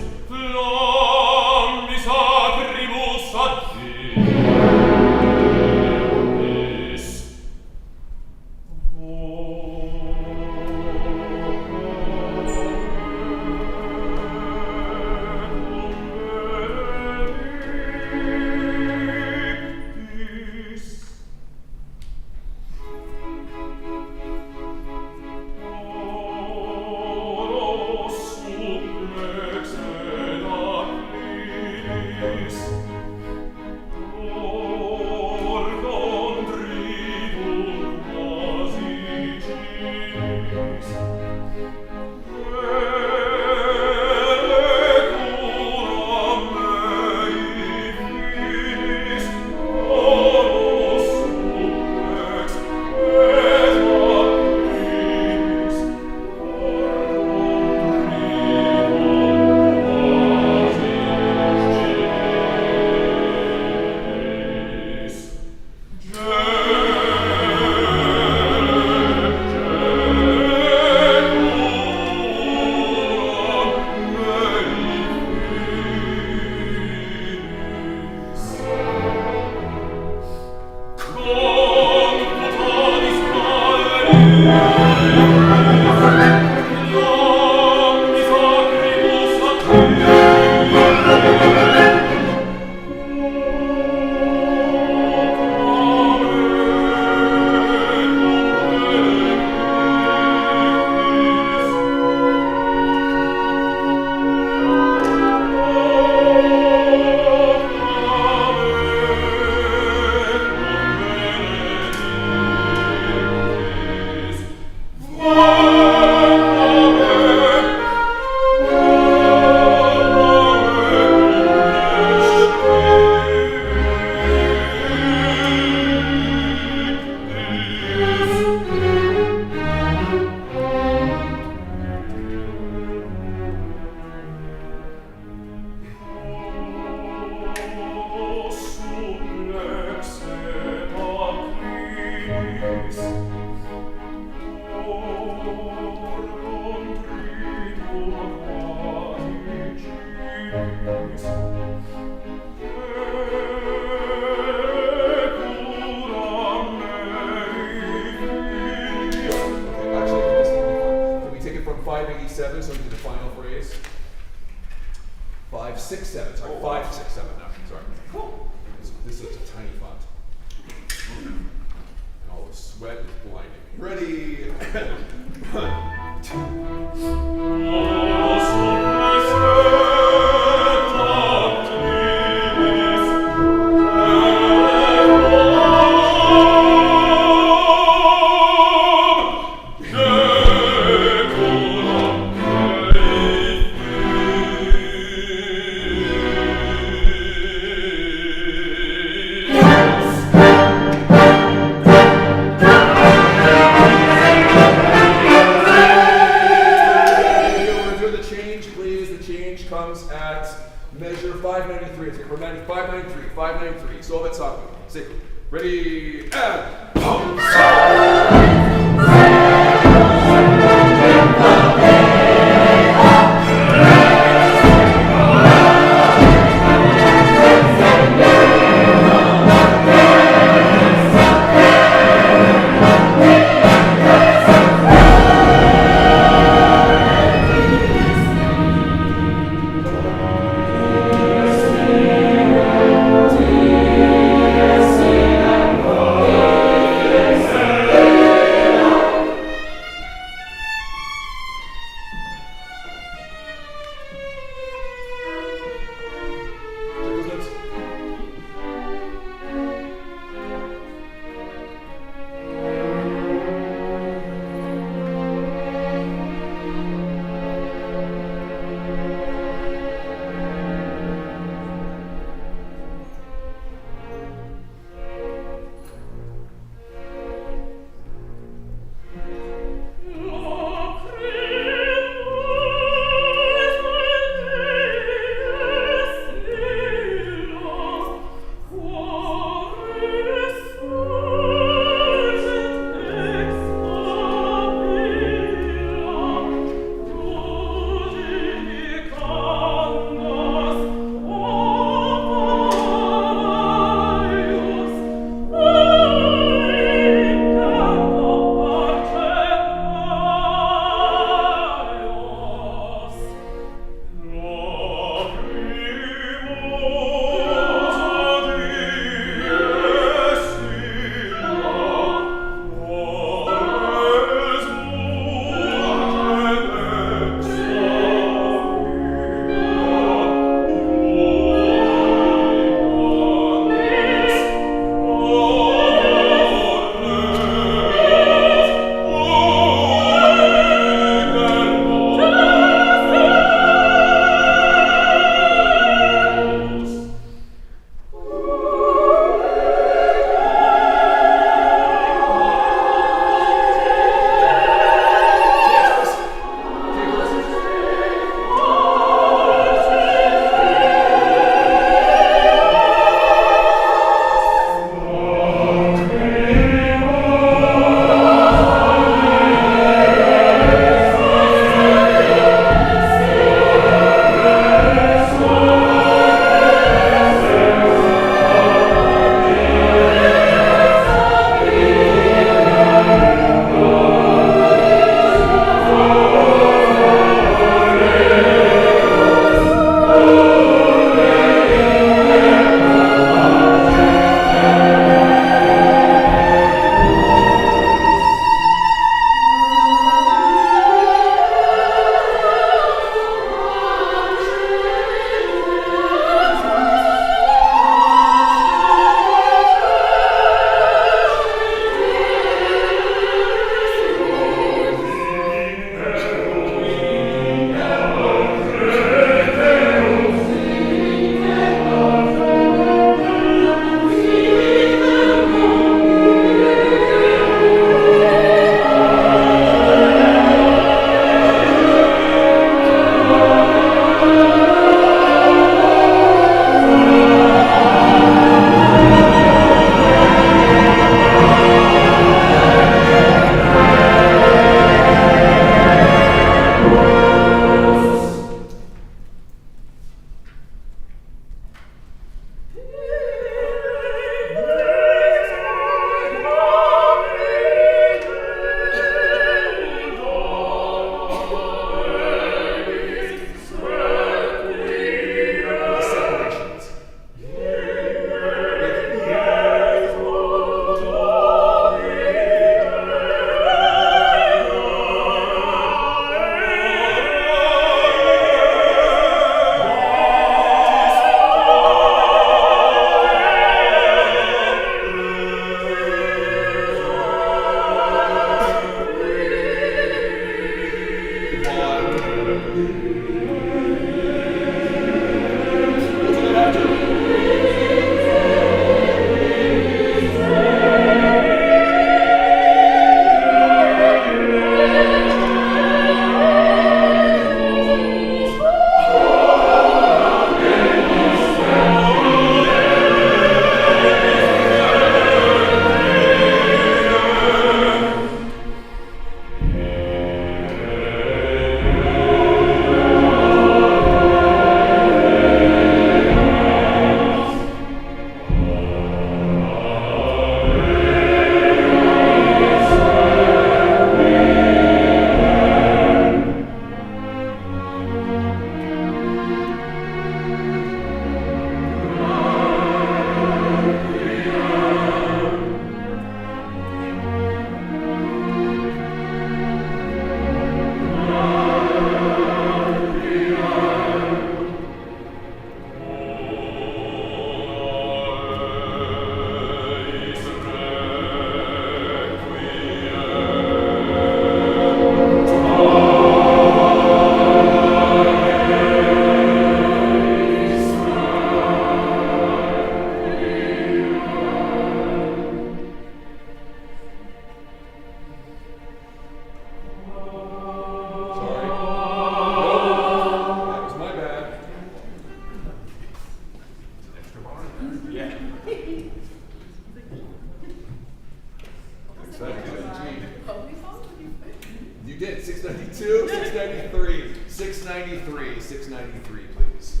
693, 693, please.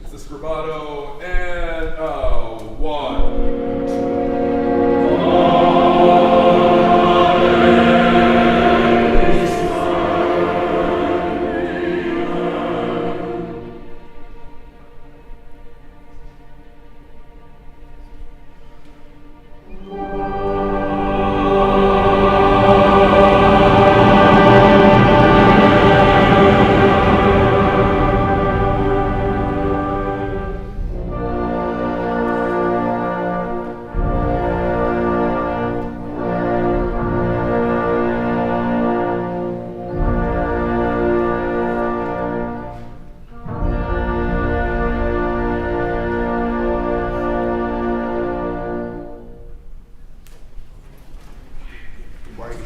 It's the scribbato, and 1,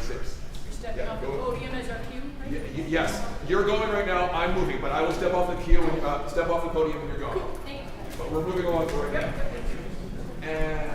6. You're stepping off the podium as our cue, right? Yes, you're going right now. I'm moving, but I will step off the cue and step off the podium when you're going. Thank you. But we're moving along right now. And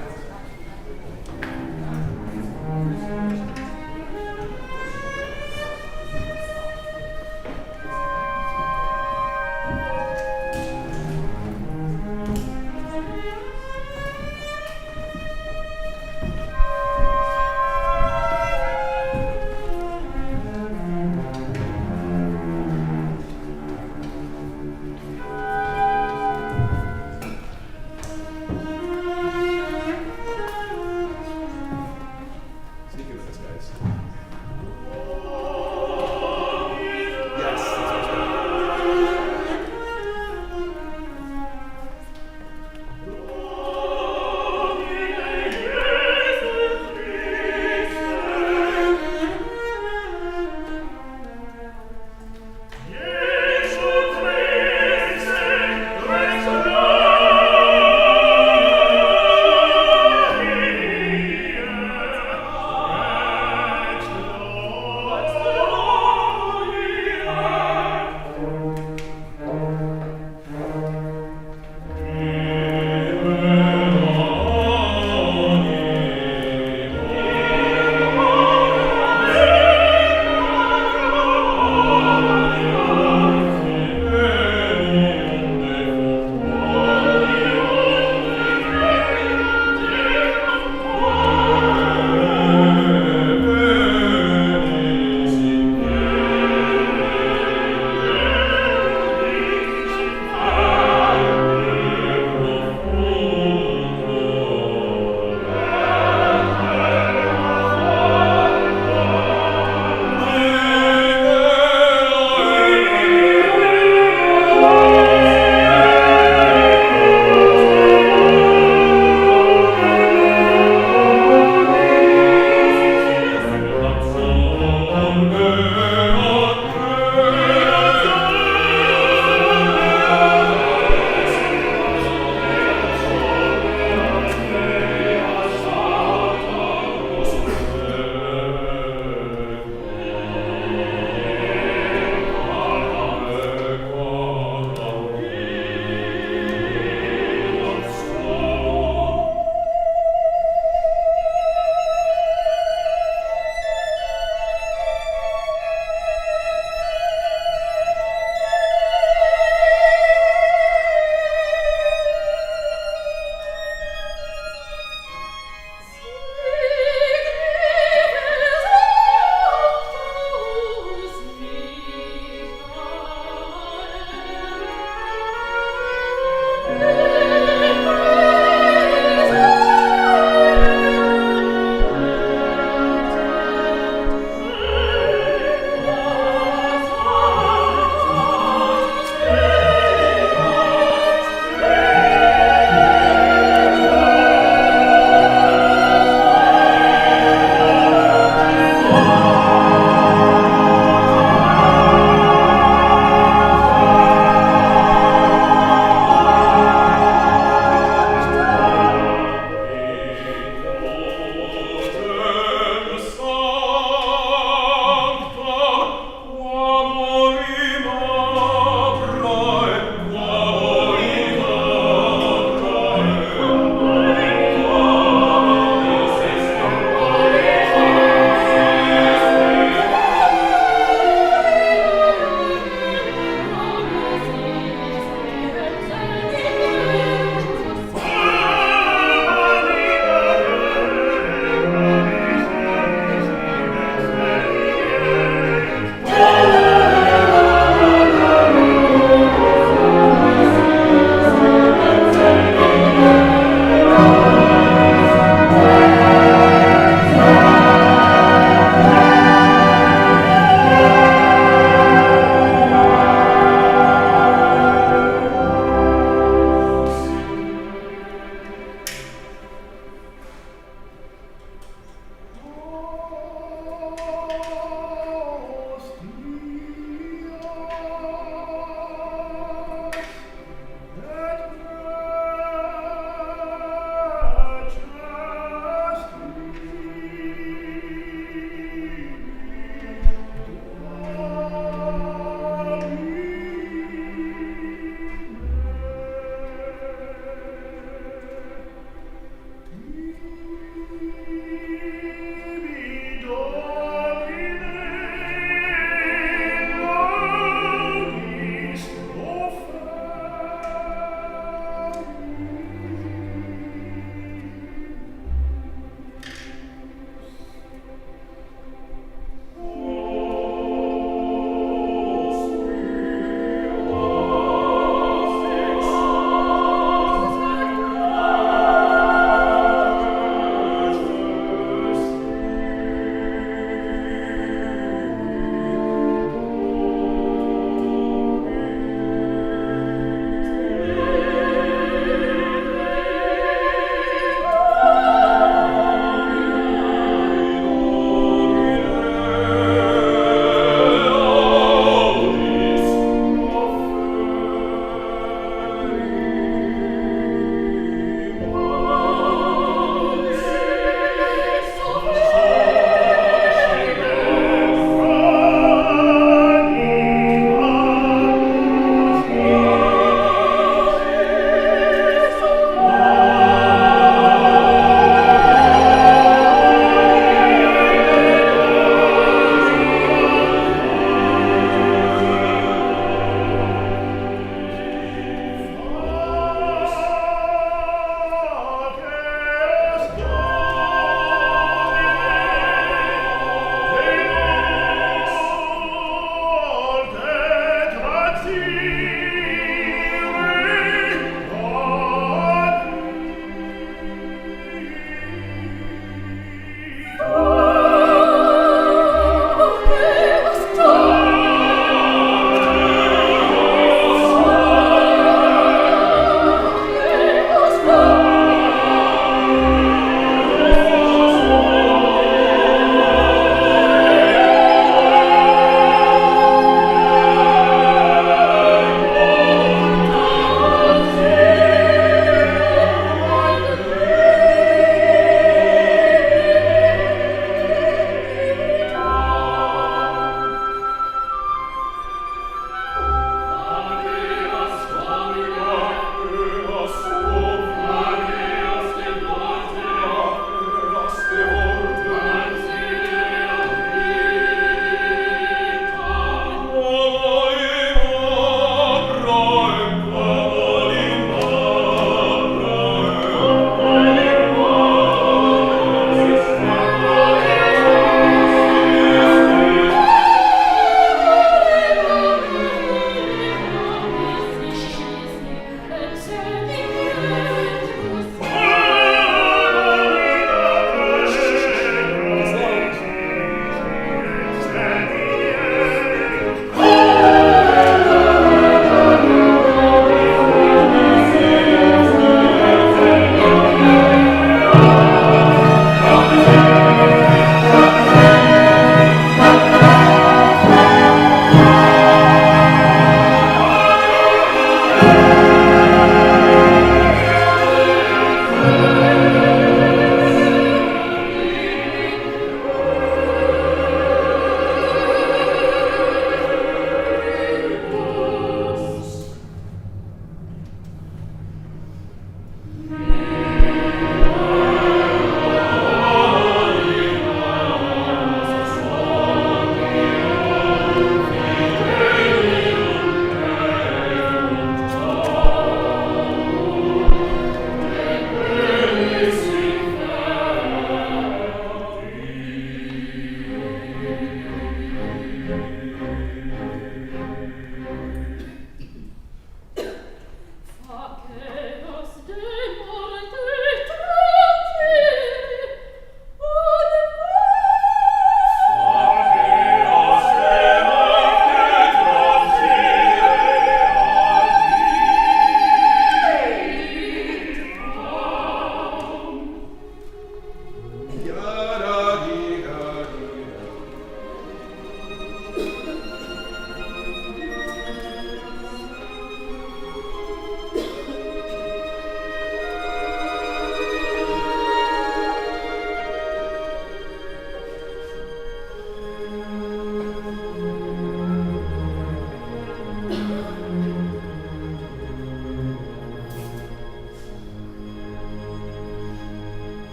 speaking of this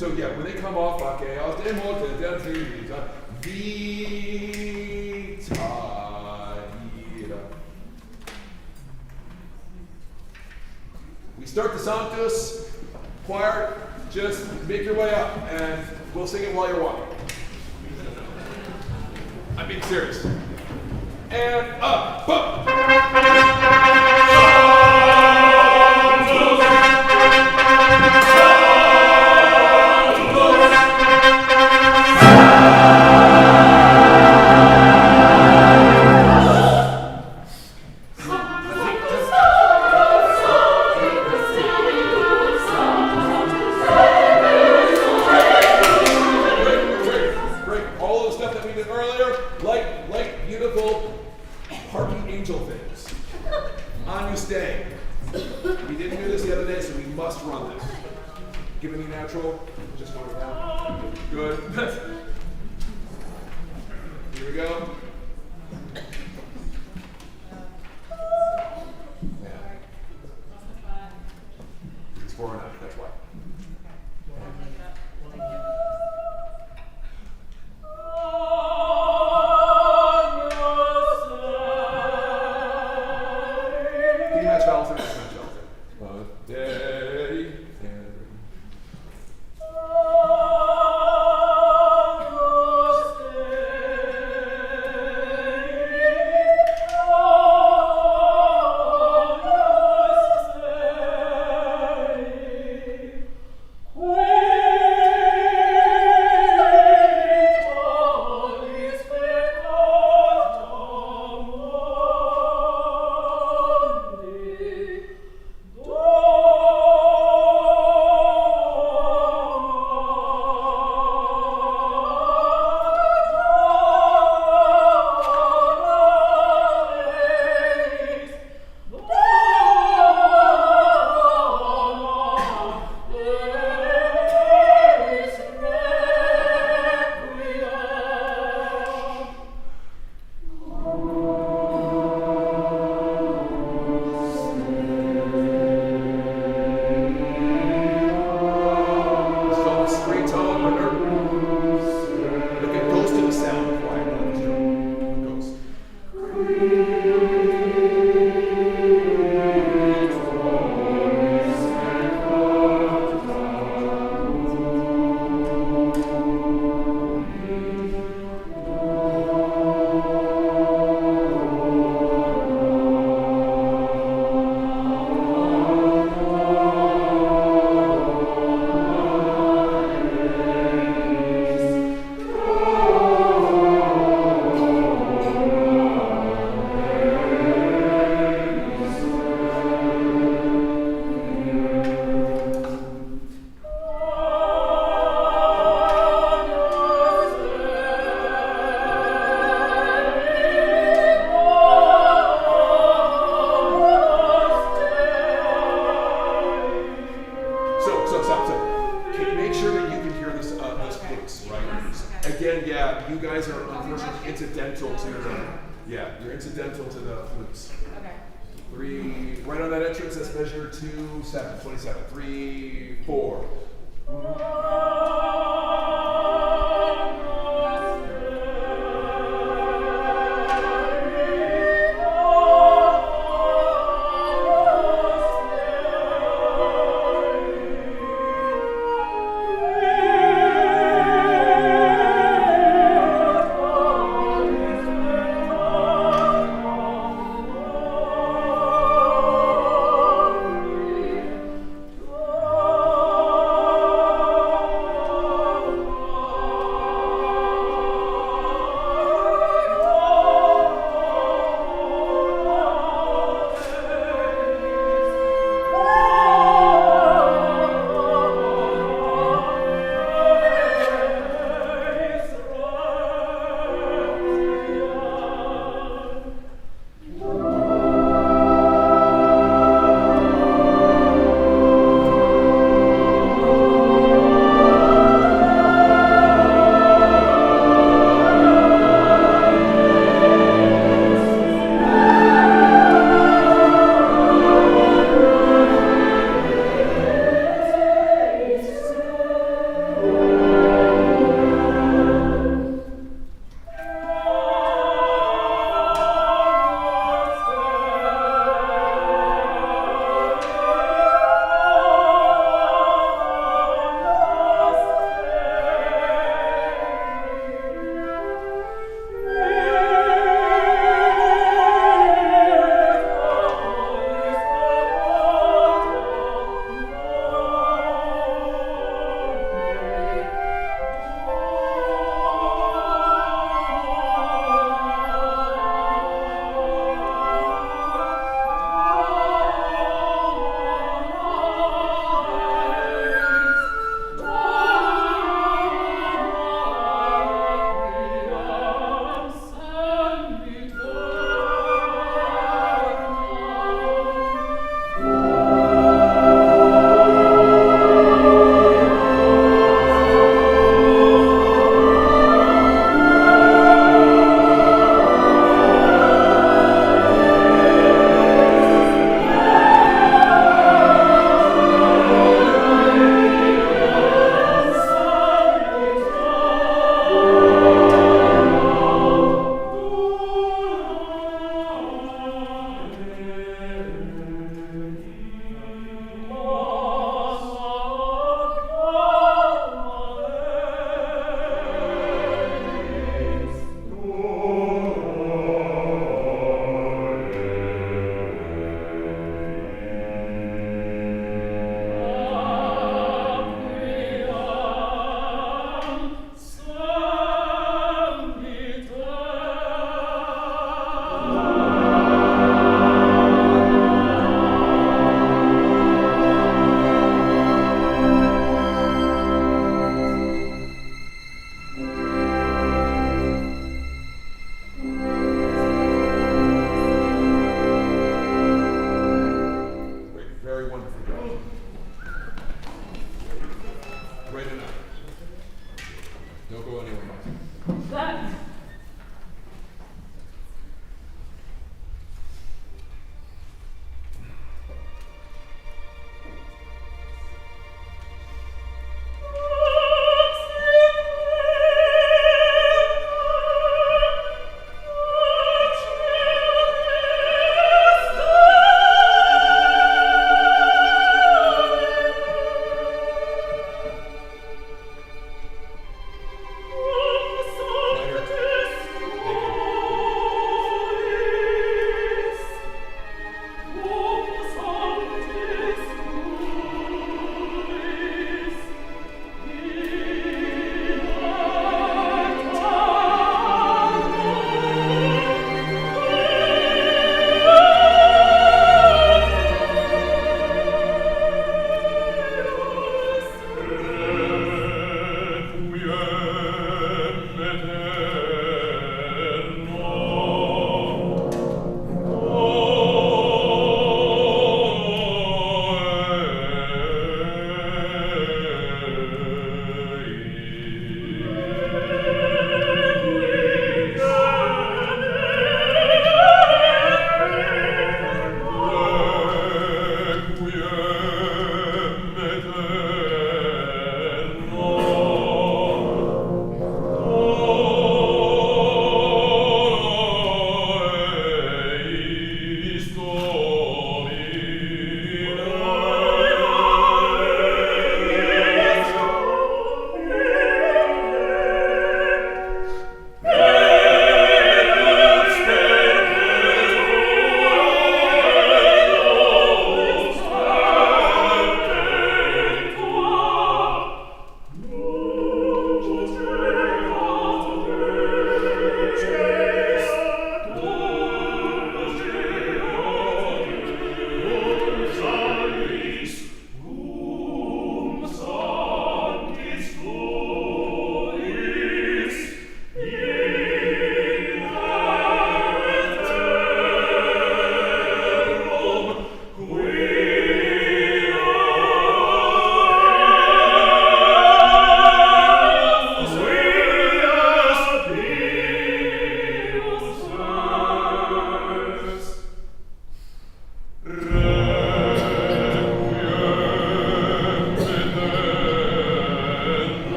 So yeah, when they come off, chaos, demo, vita, we start the Sanctus. Choir, just make your way up, and we'll sing it while you're walking. I'm being serious. And up, up. You're incidental to the flutes. Okay. 3, right on that entrance, that's measure 2, 7, 27. 3, 4.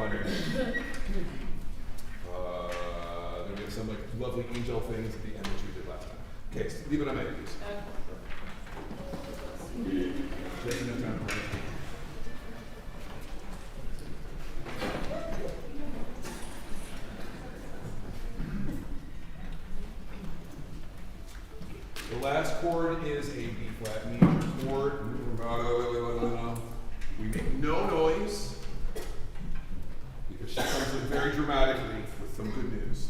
funny. Then we have some like lovely angel things at the end, which we did last time. Okay, so leave it on my please. Just enough time for it. The last chord is a B flat major chord. We make no noise because she comes in very dramatically with some good news.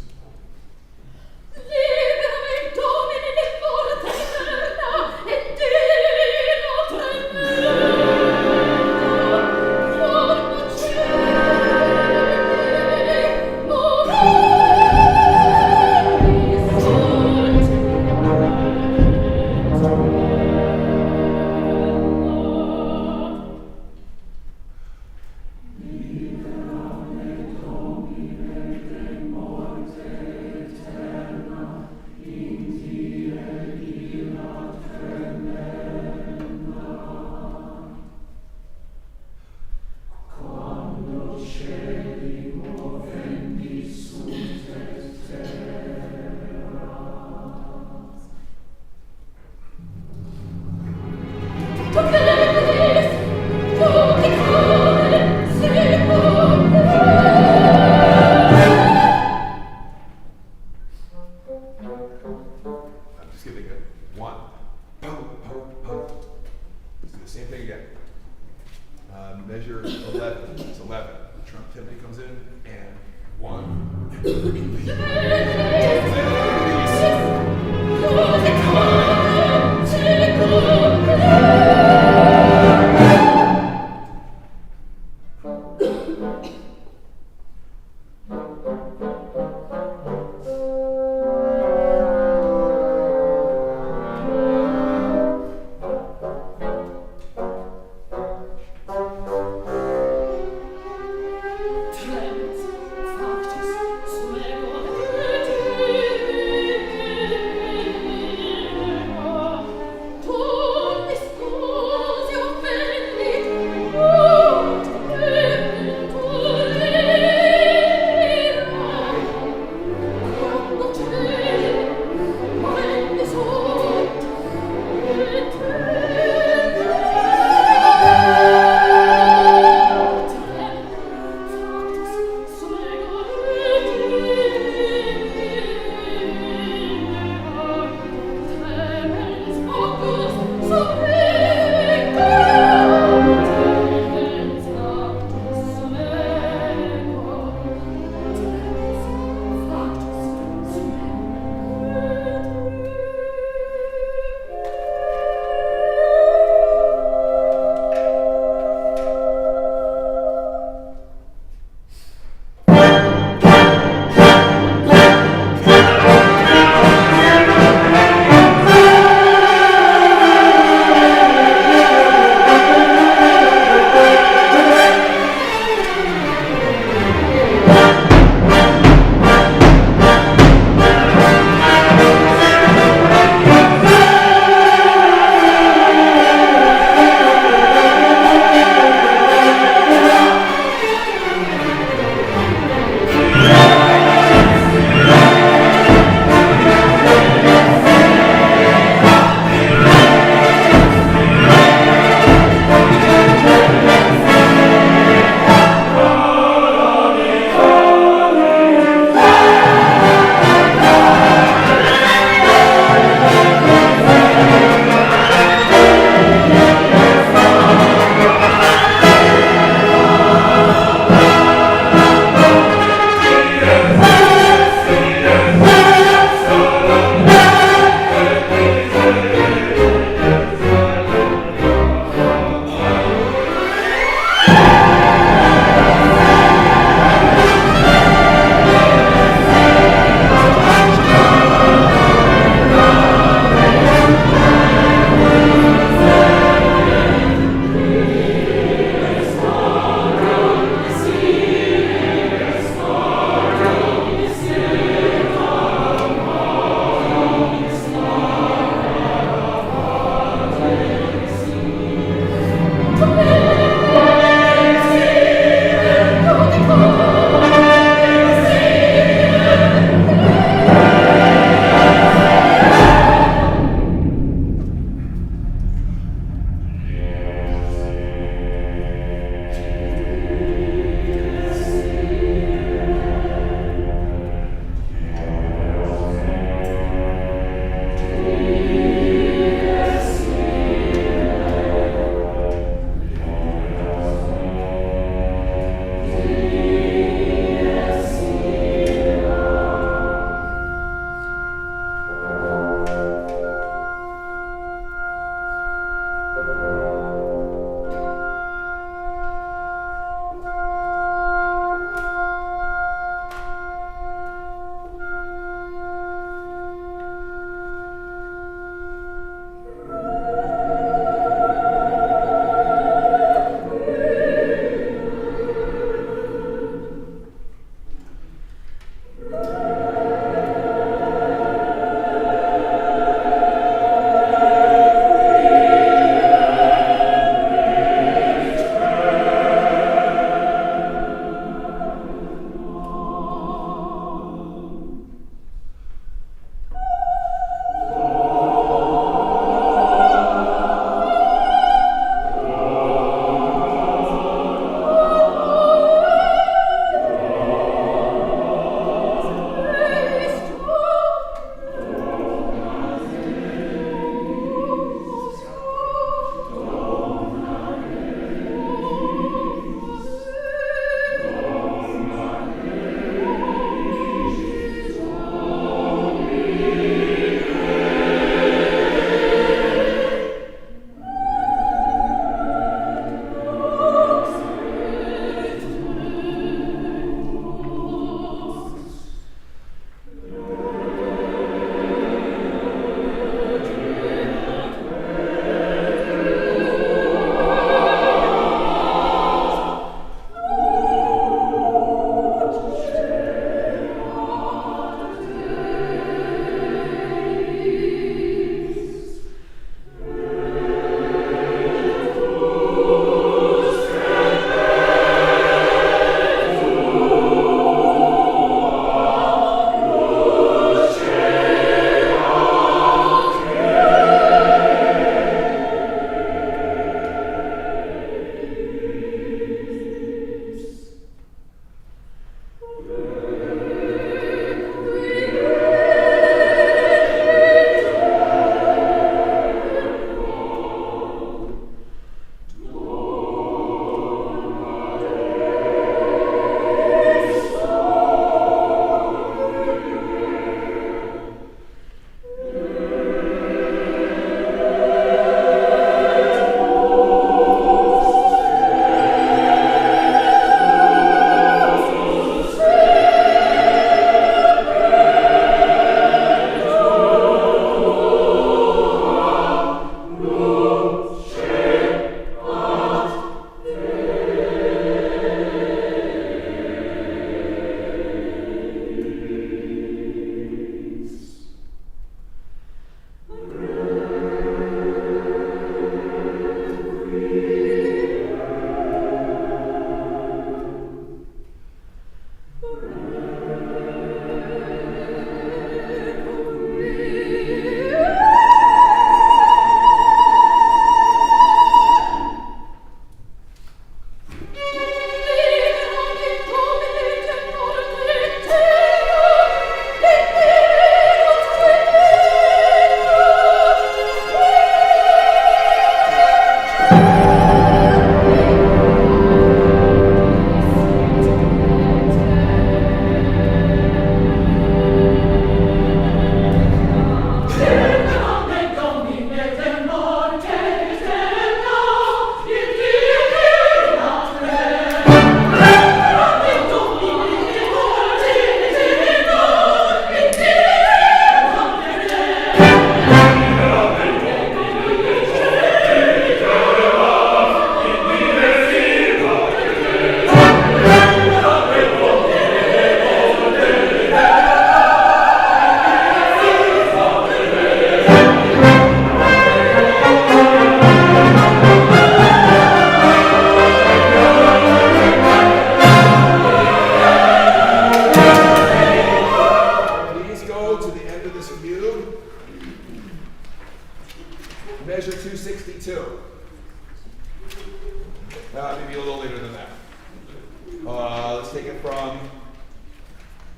Let's take it from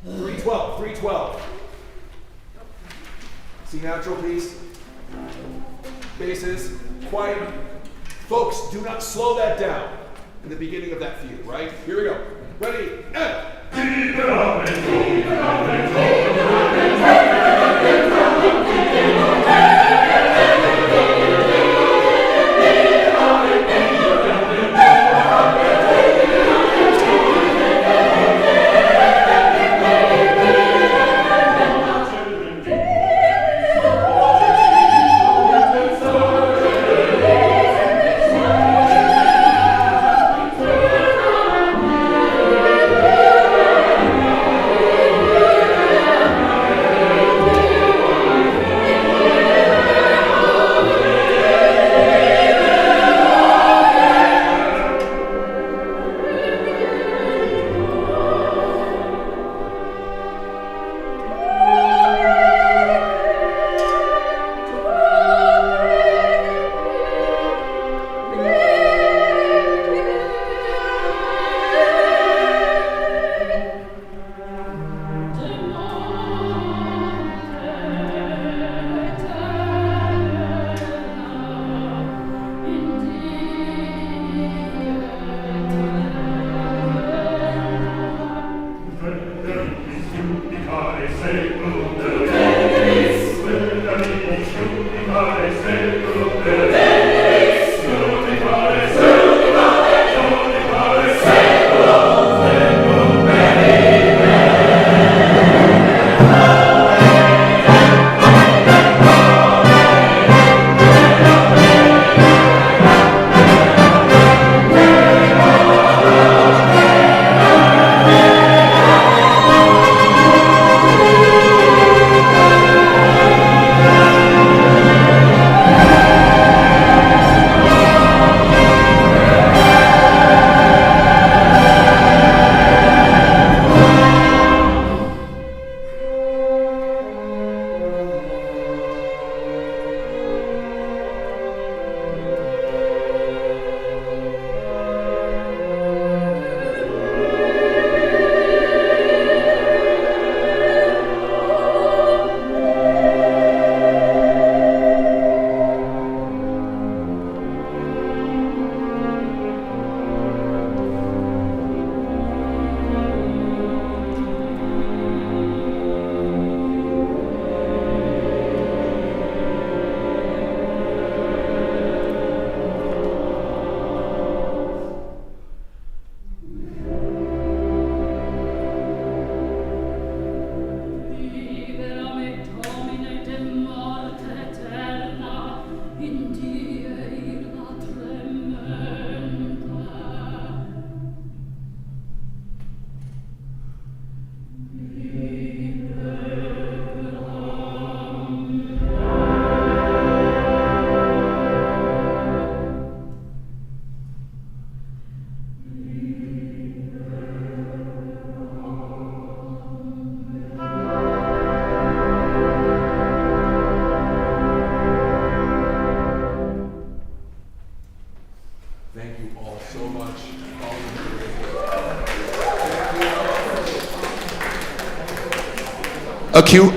312. 312. C natural piece. Basses. Quiet. Folks, do not slow that down in the beginning of that fugue, right? Here we go. Ready, and.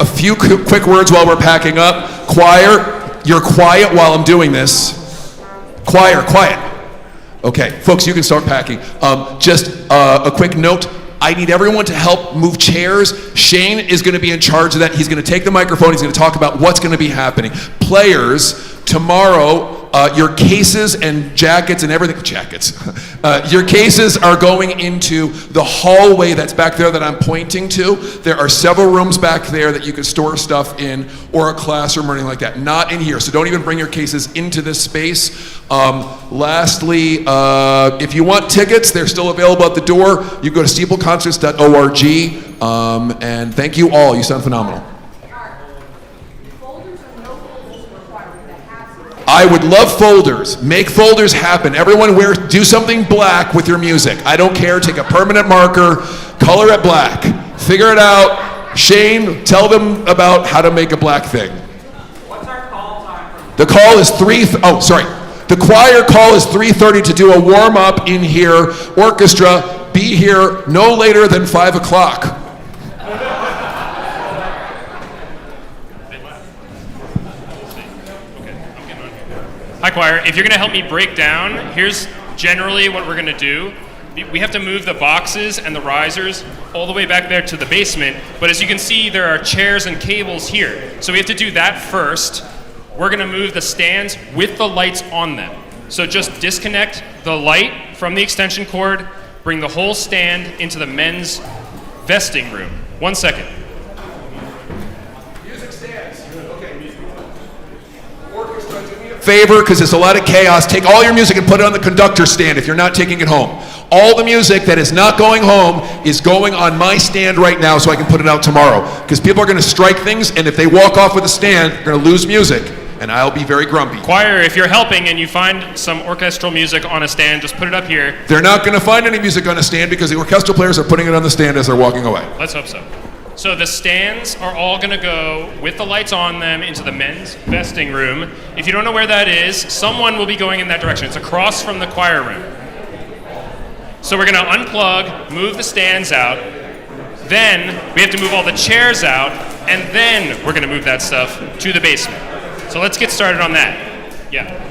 A few quick words while we're packing up. Choir, you're quiet while I'm doing this. Choir, quiet. Okay, folks, you can start packing. Just a quick note. I need everyone to help move chairs. Shane is going to be in charge of that. He's going to take the microphone. He's going to talk about what's going to be happening. Players, tomorrow, your cases and jackets and everything, your cases are going into the hallway that's back there that I'm pointing to. There are several rooms back there that you can store stuff in, or a classroom or anything like that. Not in here, so don't even bring your cases into this space. Lastly, if you want tickets, they're still available at the door. You go to steepleconcerts.org, and thank you all. You sound phenomenal. I would love folders. Make folders happen. Everyone do something black with your music. I don't care. Take a permanent marker, color it black. Figure it out. Shane, tell them about how to make a black thing. What's our call time? The call is The choir call is 3:30 to do a warm-up in here. Orchestra, be here no later than 5 o'clock. Hi, choir. If you're going to help me break down, here's generally what we're going to do. We have to move the boxes and the risers all the way back there to the basement, but as you can see, there are chairs and cables here. So we have to do that first. We're going to move the stands with the lights on them. So just disconnect the light from the extension cord, bring the whole stand into the men's vesting room. 1 second. Music stands. Okay. Orchestra, do me a favor, because there's a lot of chaos. Take all your music and put it on the conductor stand if you're not taking it home. All the music that is not going home is going on my stand right now so I can put it out tomorrow. Because people are going to strike things, and if they walk off with a stand, they're going to lose music, and I'll be very grumpy. Choir, if you're helping and you find some orchestral music on a stand, just put it up here. They're not going to find any music on a stand because the orchestral players are putting it on the stand as they're walking away. Let's hope so. So the stands are all going to go with the lights on them into the men's vesting room. If you don't know where that is, someone will be going in that direction. It's across from the choir room. So we're going to unplug, move the stands out, then we have to move all the chairs out, and then we're going to move that stuff to the basement. So let's get started on that. Yeah.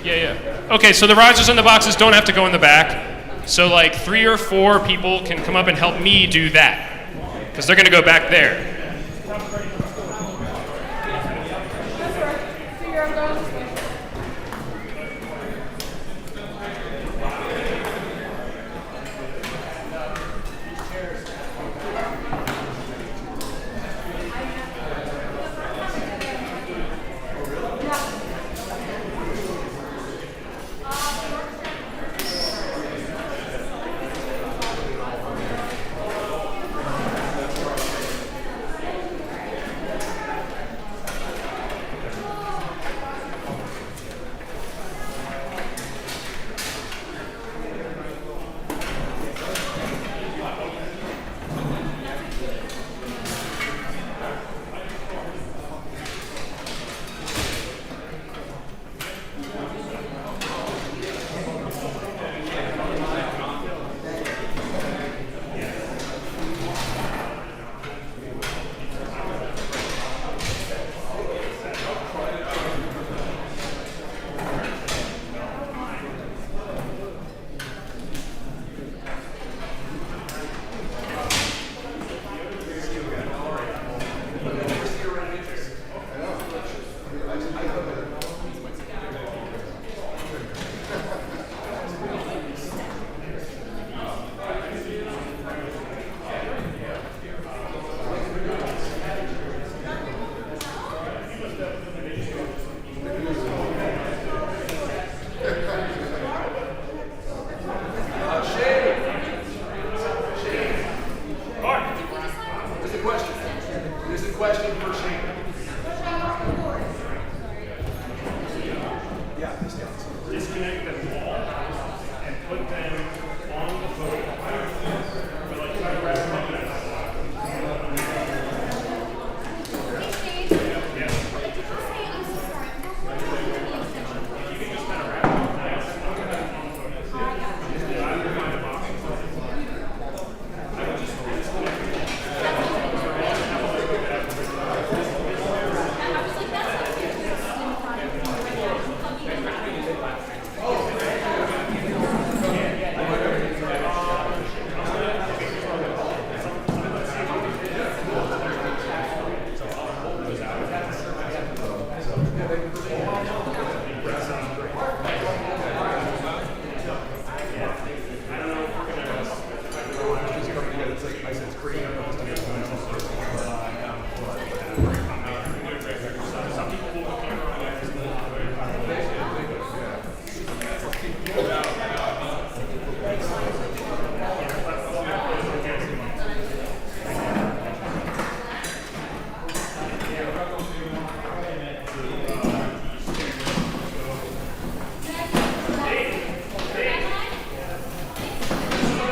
Yeah. Okay, so the risers and the boxes don't have to go in the back. So like 3 or 4 people can come up and help me do that, because they're going to go back there. Question for Shane.